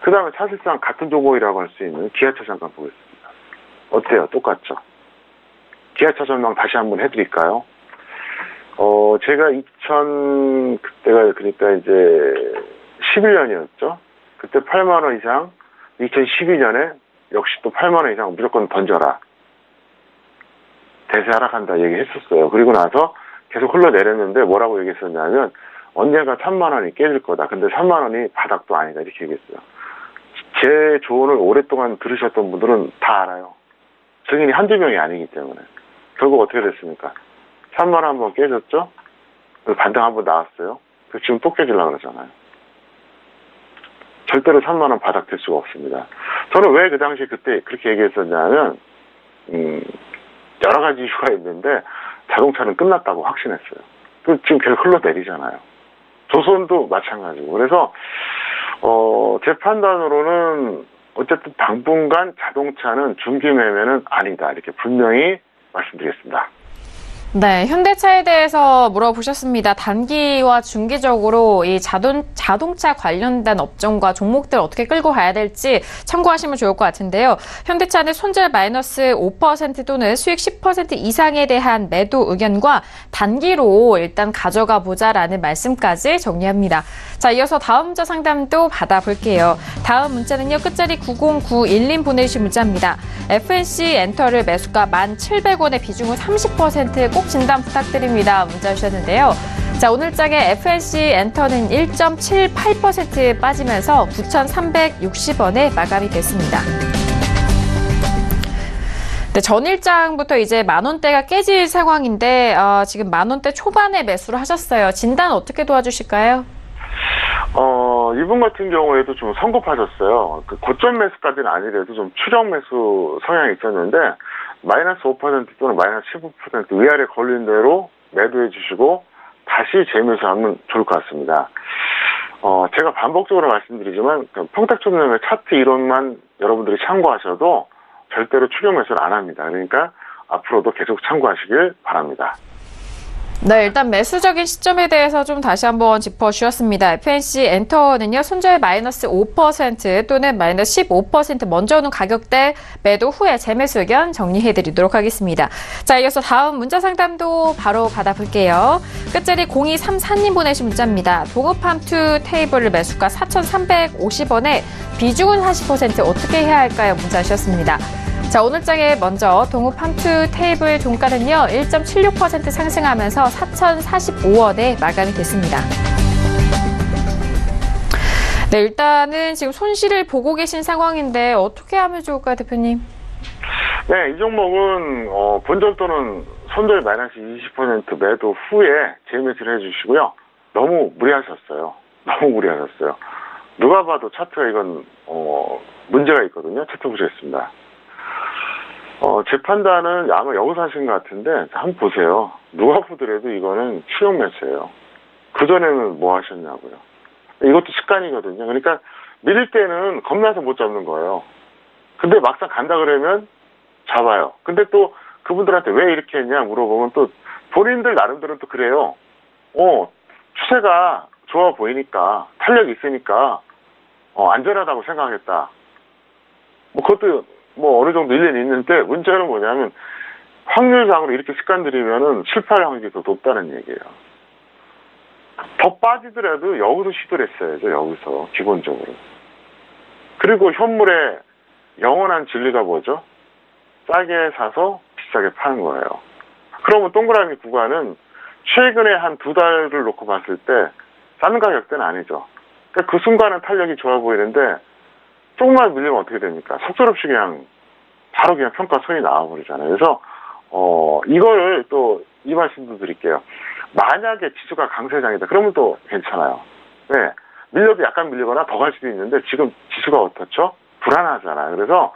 그 다음에 사실상 같은 종목이라고 할 수 있는 기아차 잠깐 보겠습니다. 어때요? 똑같죠? 기아차 전망 다시 한번 해드릴까요? 제가 그때가 그러니까 이제 11년이었죠? 그때 8만원 이상, 2012년에 역시 또 8만원 이상 무조건 던져라. 대세 하락한다 얘기했었어요. 그리고 나서 계속 흘러내렸는데 뭐라고 얘기했었냐면 언젠가 3만원이 깨질 거다. 근데 3만원이 바닥도 아니다. 이렇게 얘기했어요. 제 조언을 오랫동안 들으셨던 분들은 다 알아요. 증인이 한두 명이 아니기 때문에. 결국 어떻게 됐습니까? 3만원 한번 깨졌죠? 반등 한번 나왔어요. 지금 또 깨지려고 그러잖아요. 절대로 3만원 바닥 될 수가 없습니다. 저는 왜 그 당시에 그때 그렇게 얘기했었냐면 여러 가지 이유가 있는데 자동차는 끝났다고 확신했어요. 지금 계속 흘러내리잖아요. 조선도 마찬가지고. 그래서 제 판단으로는 어쨌든 당분간 자동차는 중기 매매는 아니다. 이렇게 분명히 말씀드리겠습니다. 네, 현대차에 대해서 물어보셨습니다. 단기와 중기적으로 이 자동차 관련된 업종과 종목들 어떻게 끌고 가야 될지 참고하시면 좋을 것 같은데요. 현대차는 손절 마이너스 5% 또는 수익 10% 이상에 대한 매도 의견과 단기로 일단 가져가 보자라는 말씀까지 정리합니다. 자, 이어서 다음 문자 상담도 받아볼게요. 다음 문자는요, 끝자리 9091님 보내주신 문자입니다. FNC 엔터를 매수가 1,700원의 비중은 30% 꼭 진단 부탁드립니다. 문자 주셨는데요. 자, 오늘장의 FNC 엔터는 1.78% 빠지면서 9,360원에 마감이 됐습니다. 네, 전일장부터 이제 만원대가 깨질 상황인데 지금 만원대 초반에 매수를 하셨어요. 진단 어떻게 도와주실까요? 이분 같은 경우에도 좀 성급하셨어요. 그 고점 매수까지는 아니래도 좀 추정 매수 성향이 있었는데 마이너스 5% 또는 마이너스 15% 위아래 걸린 대로 매도해 주시고 다시 재매수하면 좋을 것 같습니다. 제가 반복적으로 말씀드리지만 평택촌놈의 차트 이론만 여러분들이 참고하셔도 절대로 추격 매수를 안 합니다. 그러니까 앞으로도 계속 참고하시길 바랍니다. 네, 일단 매수적인 시점에 대해서 좀 다시 한번 짚어주셨습니다. FNC 엔터는요, 손절 마이너스 5% 또는 마이너스 15% 먼저 오는 가격대 매도 후에 재매수 의견 정리해드리도록 하겠습니다. 자, 이어서 다음 문자 상담도 바로 받아볼게요. 끝자리 0234님 보내신 문자입니다. 동업팜투 테이블 매수가 4,350원에 비중은 40% 어떻게 해야 할까요? 문자 주셨습니다. 자, 오늘장에 먼저 동업팜투 테이블 종가는요 1.76% 상승하면서 4,045원에 마감이 됐습니다. 네, 일단은 지금 손실을 보고 계신 상황인데 어떻게 하면 좋을까요, 대표님? 네, 이 종목은 본전 또는 손절 마이너스 20% 매도 후에 재매수를 해주시고요. 너무 무리하셨어요. 너무 무리하셨어요. 누가 봐도 차트가 이건 문제가 있거든요. 차트 보시겠습니다. 제 판단은 아마 여기서 하신 것 같은데 한번 보세요. 누가 보더라도 이거는 추격 매수예요. 그전에는 뭐 하셨냐고요. 이것도 습관이거든요. 그러니까 밀릴 때는 겁나서 못 잡는 거예요. 근데 막상 간다 그러면 잡아요. 근데 또 그분들한테 왜 이렇게 했냐 물어보면 또 본인들 나름대로 또 그래요. 추세가 좋아 보이니까 탄력이 있으니까 안전하다고 생각했다. 뭐 그것도 뭐 어느 정도 일리는 있는데 문제는 뭐냐면 확률상으로 이렇게 습관 들이면은 실패할 확률이 더 높다는 얘기예요. 더 빠지더라도 여기서 시도를 했어야죠. 여기서 기본적으로. 그리고 현물의 영원한 진리가 뭐죠? 싸게 사서 비싸게 파는 거예요. 그러면 동그라미 구간은 최근에 한 2달을 놓고 봤을 때 싼 가격대는 아니죠. 그러니까 그 순간은 탄력이 좋아 보이는데 조금만 밀리면 어떻게 됩니까? 속절없이 그냥 바로 그냥 평가 손이 나와버리잖아요. 그래서 이거를 또 이 말씀도 드릴게요. 만약에 지수가 강세장이다. 그러면 또 괜찮아요. 네, 밀려도 약간 밀리거나 더 갈 수도 있는데 지금 지수가 어떻죠? 불안하잖아요. 그래서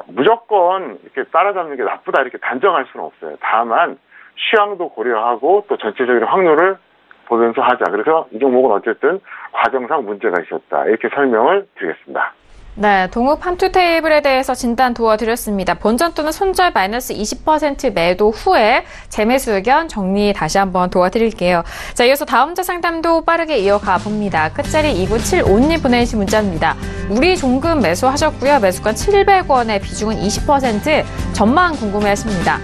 무조건 이렇게 따라잡는 게 나쁘다 이렇게 단정할 수는 없어요. 다만 시황도 고려하고 또 전체적인 확률을 보면서 하자. 그래서 이 종목은 어쨌든 과정상 문제가 있었다. 이렇게 설명을 드리겠습니다. 네, 동업팜투 테이블에 대해서 진단 도와드렸습니다. 본전 또는 손절 마이너스 20% 매도 후에 재매수 의견 정리 다시 한번 도와드릴게요. 자, 이어서 다음 자 상담도 빠르게 이어가 봅니다. 끝자리 2975님 보내주신 문자입니다. 우리 종금 매수하셨고요. 매수가 700원에 비중은 20%, 전망 궁금해하십니다.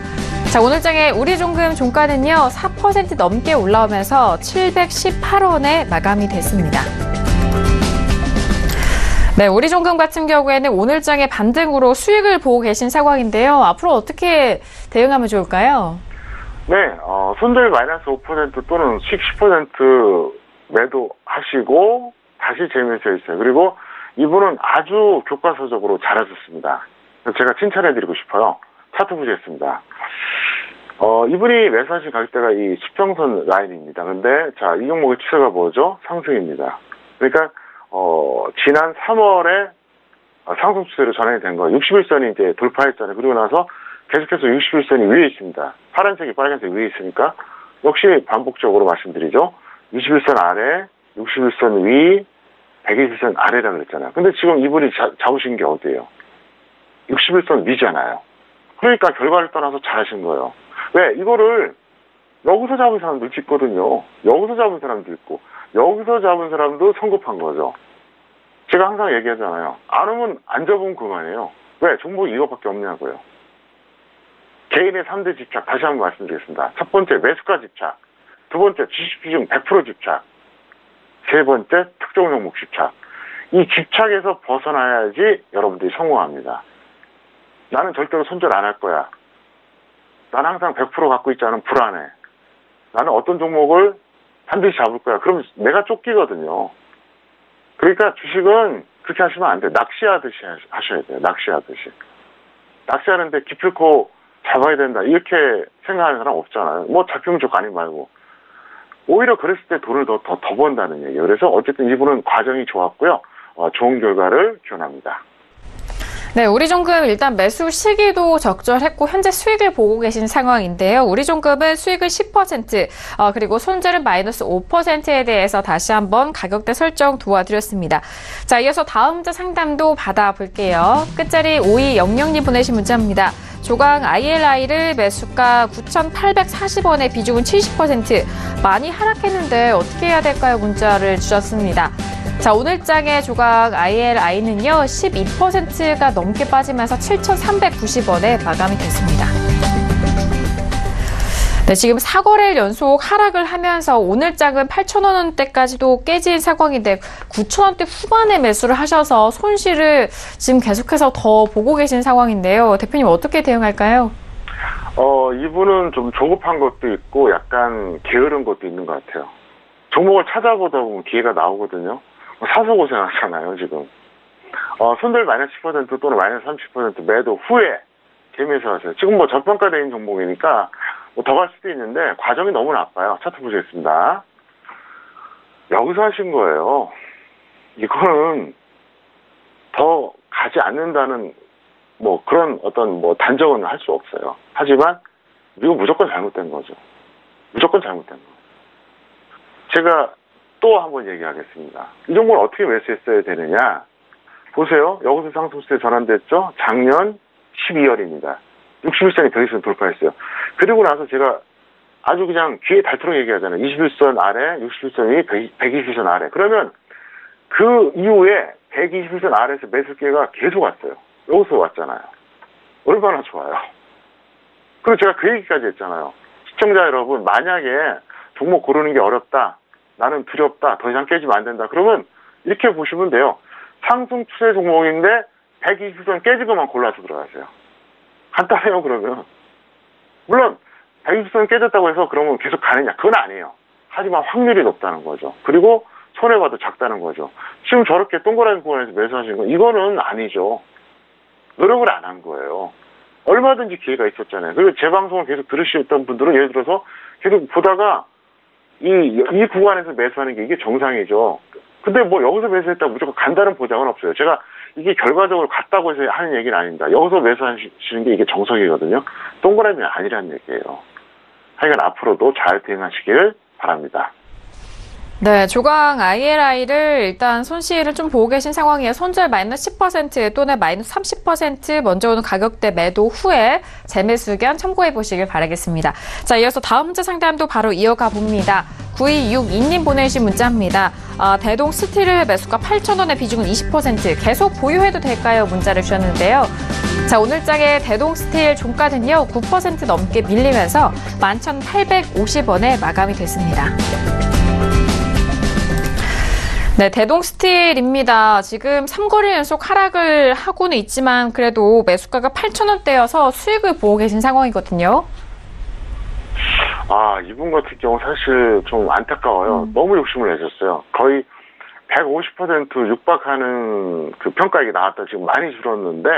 자, 오늘장의 우리 종금 종가는요 4% 넘게 올라오면서 718원에 마감이 됐습니다. 네, 우리 종금 같은 경우에는 오늘장의 반등으로 수익을 보고 계신 상황인데요. 앞으로 어떻게 대응하면 좋을까요? 네, 손절 마이너스 5% 또는 수익 10% 매도하시고 다시 재매수했어요. 그리고 이분은 아주 교과서적으로 잘하셨습니다. 제가 칭찬해드리고 싶어요. 차트 보시겠습니다. 이분이 매수하신 가격대가 이 수평선 라인입니다. 근데 자, 이 종목의 추세가 뭐죠? 상승입니다. 그러니까 지난 3월에 상승 추세로 전환이 된 거예요. 61선이 이제 돌파했잖아요. 그리고 나서 계속해서 61선이 위에 있습니다. 파란색이 빨간색 위에 있으니까 역시 반복적으로 말씀드리죠. 61선 아래, 61선 위, 120선 아래라 그랬잖아요. 근데 지금 이분이 잡으신 게 어디예요? 61선 위잖아요. 그러니까 결과를 떠나서 잘하신 거예요. 왜? 이거를 여기서 잡은 사람도 있거든요. 여기서 잡은 사람도 있고 여기서 잡은 사람도 성급한 거죠. 제가 항상 얘기하잖아요. 안 오면 안 잡으면 그만이에요. 왜? 종목이 이거밖에 없냐고요. 개인의 3대 집착 다시 한번 말씀드리겠습니다. 첫 번째 매수가 집착, 두 번째 주식 비중 100% 집착, 세 번째 특정 종목 집착. 이 집착에서 벗어나야지 여러분들이 성공합니다. 나는 절대로 손절 안 할 거야. 난 항상 100% 갖고 있지 않으면 불안해. 나는 어떤 종목을 반드시 잡을 거야. 그럼 내가 쫓기거든요. 그러니까 주식은 그렇게 하시면 안 돼요. 낚시하듯이 하셔야 돼요. 낚시하듯이. 낚시하는데 기필코 잡아야 된다. 이렇게 생각하는 사람 없잖아요. 뭐 잡히면 좋고 아니 말고. 오히려 그랬을 때 돈을 더 번다는 얘기예요. 그래서 어쨌든 이분은 과정이 좋았고요. 좋은 결과를 기원합니다. 네, 우리종금 일단 매수 시기도 적절했고 현재 수익을 보고 계신 상황인데요. 우리종금은 수익을 10%, 그리고 손절은 마이너스 5%에 대해서 다시 한번 가격대 설정 도와드렸습니다. 자, 이어서 다음 주 상담도 받아볼게요. 끝자리 5200님 보내신 문자입니다. 조강 ILI를 매수가 9,840원에 비중은 70%, 많이 하락했는데 어떻게 해야 될까요? 문자를 주셨습니다. 자, 오늘장의 조각 ILI는요, 12%가 넘게 빠지면서 7,390원에 마감이 됐습니다. 네, 지금 4거래일 연속 하락을 하면서 오늘장은 8,000원대까지도 깨진 상황인데 9,000원대 후반에 매수를 하셔서 손실을 지금 계속해서 더 보고 계신 상황인데요. 대표님 어떻게 대응할까요? 이분은 좀 조급한 것도 있고 약간 게으른 것도 있는 것 같아요. 종목을 찾아보다 보면 기회가 나오거든요. 사서 고생하잖아요, 지금. 손절 마이너스 10% 또는 마이너스 30% 매도 후에 재미있어 하세요. 지금 뭐 저평가된 종목이니까 뭐 더 갈 수도 있는데 과정이 너무 나빠요. 차트 보시겠습니다. 여기서 하신 거예요. 이거는 더 가지 않는다는 뭐 그런 어떤 뭐 단정은 할 수 없어요. 하지만 이거 무조건 잘못된 거죠. 무조건 잘못된 거예요. 제가 또 한번 얘기하겠습니다. 이 종목을 어떻게 매수했어야 되느냐. 보세요. 여기서 상승세 전환됐죠. 작년 12월입니다. 61선이 120선 돌파했어요. 그리고 나서 제가 아주 그냥 귀에 닳도록 얘기하잖아요. 21선 아래, 61선이 121선 아래. 그러면 그 이후에 121선 아래에서 매수 기회가 계속 왔어요. 여기서 왔잖아요. 얼마나 좋아요. 그리고 제가 그 얘기까지 했잖아요. 시청자 여러분, 만약에 종목 고르는 게 어렵다. 나는 두렵다. 더 이상 깨지면 안 된다. 그러면 이렇게 보시면 돼요. 상승 추세 종목인데 120선 깨진 것만 골라서 들어가세요. 간단해요, 그러면. 물론 120선 깨졌다고 해서 그러면 계속 가느냐? 그건 아니에요. 하지만 확률이 높다는 거죠. 그리고 손해봐도 작다는 거죠. 지금 저렇게 동그라미 구간에서 매수하시는 건 이거는 아니죠. 노력을 안 한 거예요. 얼마든지 기회가 있었잖아요. 그리고 제 방송을 계속 들으셨던 분들은 예를 들어서 계속 보다가 이 구간에서 매수하는 게 이게 정상이죠. 근데 뭐 여기서 매수했다고 무조건 간다는 보장은 없어요. 제가 이게 결과적으로 같다고 해서 하는 얘기는 아닙니다. 여기서 매수하시는 게 이게 정석이거든요. 동그라미는 아니라는 얘기예요. 하여간 앞으로도 잘 대응하시길 바랍니다. 네, 조강 ILI를 일단 손실을 좀 보고 계신 상황이에요. 손절 마이너스 10% 또는 마이너스 30% 먼저 오는 가격대 매도 후에 재매수 의견 참고해 보시길 바라겠습니다. 자, 이어서 다음 주 상담도 바로 이어가 봅니다. 9262님 보내주신 문자입니다. 대동 스틸을 매수가 8,000원의 비중은 20% 계속 보유해도 될까요? 문자를 주셨는데요. 자, 오늘장의 대동 스틸 종가는요, 9% 넘게 밀리면서 11,850원에 마감이 됐습니다. 네, 대동 스틸입니다. 지금 3거래 연속 하락을 하고는 있지만 그래도 매수가가 8,000원대여서 수익을 보고 계신 상황이거든요. 이분 같은 경우 사실 좀 안타까워요. 너무 욕심을 내셨어요. 거의 150% 육박하는 그 평가액이 나왔다. 지금 많이 줄었는데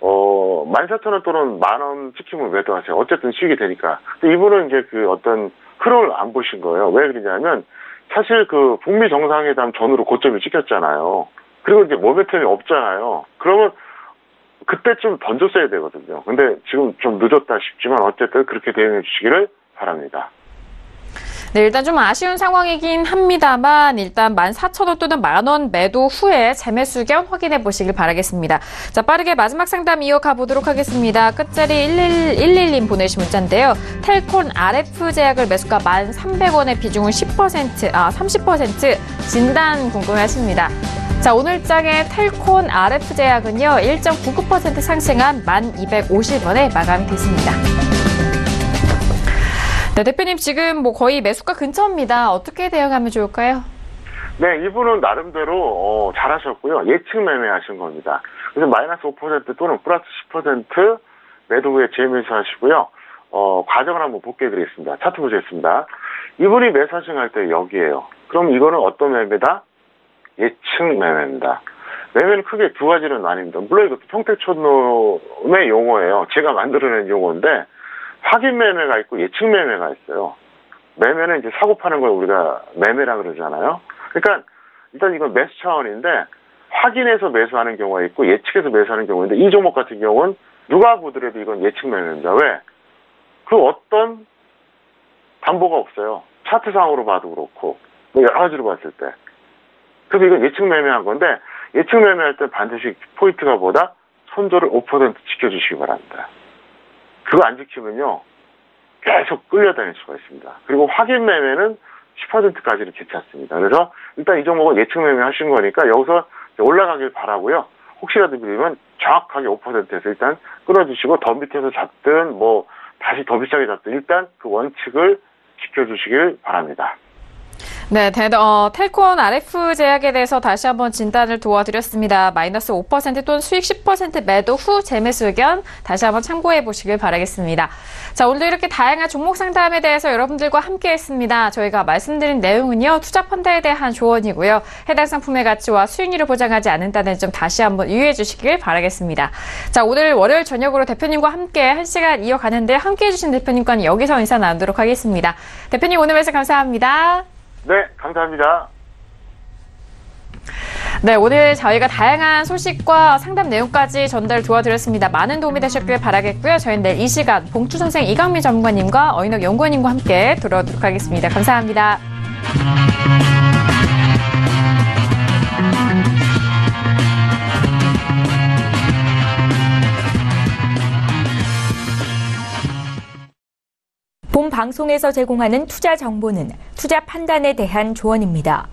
14,000원 또는 10,000원 찍히면 매도하세요. 어쨌든 수익이 되니까. 근데 이분은 이제 그 어떤 흐름을 안 보신 거예요. 왜 그러냐면 사실 그 북미 정상회담 전후로 고점이 찍혔잖아요. 그리고 이제 모멘텀이 없잖아요. 그러면 그때쯤 던졌어야 되거든요. 근데 지금 좀 늦었다 싶지만 어쨌든 그렇게 대응해 주시기를 바랍니다. 네, 일단 좀 아쉬운 상황이긴 합니다만 일단 14,000원 또는 10,000원 매도 후에 재매수 의견 확인해 보시길 바라겠습니다. 자, 빠르게 마지막 상담 이어가 보도록 하겠습니다. 끝자리 1111님 보내신 문자인데요. 텔콘 RF 제약을 매수가 1,300원의 비중은 30% 진단 궁금해하십니다. 자, 오늘장의 텔콘 RF 제약은요, 1.99% 상승한 1,250원에 마감이 됐습니다. 네, 대표님 지금 뭐 거의 매수가 근처입니다. 어떻게 대응하면 좋을까요? 네, 이분은 나름대로 잘하셨고요. 예측 매매하신 겁니다. 그래서 마이너스 5% 또는 플러스 10% 매도 후에 재매수 하시고요. 과정을 한번 복귀해드리겠습니다. 차트 보시겠습니다. 이분이 매수 하시할 때 여기에요. 그럼 이거는 어떤 매매다? 예측 매매입니다. 매매는 크게 두 가지로 나뉩니다. 물론 이것도 평택촌놈의 용어예요. 제가 만들어낸 용어인데 확인 매매가 있고 예측 매매가 있어요. 매매는 이제 사고 파는 걸 우리가 매매라 그러잖아요. 그러니까 일단 이건 매수 차원인데 확인해서 매수하는 경우가 있고 예측해서 매수하는 경우인데 이 종목 같은 경우는 누가 보더라도 이건 예측 매매입니다. 왜? 그 어떤 담보가 없어요. 차트상으로 봐도 그렇고 뭐 여러 가지로 봤을 때. 그래서 이건 예측 매매한 건데 예측 매매할 때 반드시 포인트가 뭐다? 손절을 5% 지켜주시기 바랍니다. 그거 안 지키면요 계속 끌려다닐 수가 있습니다. 그리고 확인 매매는 10%까지는 괜찮습니다. 그래서 일단 이 종목은 예측 매매 하신 거니까 여기서 올라가길 바라고요. 혹시라도 밀리면 정확하게 5%에서 일단 끌어주시고 더 밑에서 잡든 뭐 다시 더 비싸게 잡든 일단 그 원칙을 지켜주시길 바랍니다. 네, 텔콘 RF 제약에 대해서 다시 한번 진단을 도와드렸습니다. 마이너스 5% 또는 수익 10% 매도 후 재매수 의견 다시 한번 참고해 보시길 바라겠습니다. 자, 오늘도 이렇게 다양한 종목 상담에 대해서 여러분들과 함께 했습니다. 저희가 말씀드린 내용은요, 투자 펀드에 대한 조언이고요. 해당 상품의 가치와 수익률을 보장하지 않는다는 점 다시 한번 유의해 주시길 바라겠습니다. 자, 오늘 월요일 저녁으로 대표님과 함께 1시간 이어가는데 함께 해주신 대표님과는 여기서 인사 나누도록 하겠습니다. 대표님 오늘 말씀 감사합니다. 네, 감사합니다. 네, 오늘 저희가 다양한 소식과 상담 내용까지 전달 도와드렸습니다. 많은 도움이 되셨길 바라겠고요. 저희는 내일 이 시간 봉투선생 이강민 전문가님과 어인옥 연구원님과 함께 돌아오도록 하겠습니다. 감사합니다. 본 방송에서 제공하는 투자 정보는 투자 판단에 대한 조언입니다.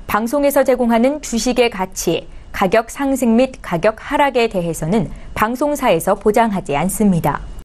방송에서 제공하는 주식의 가치, 가격 상승 및 가격 하락에 대해서는 방송사에서 보장하지 않습니다.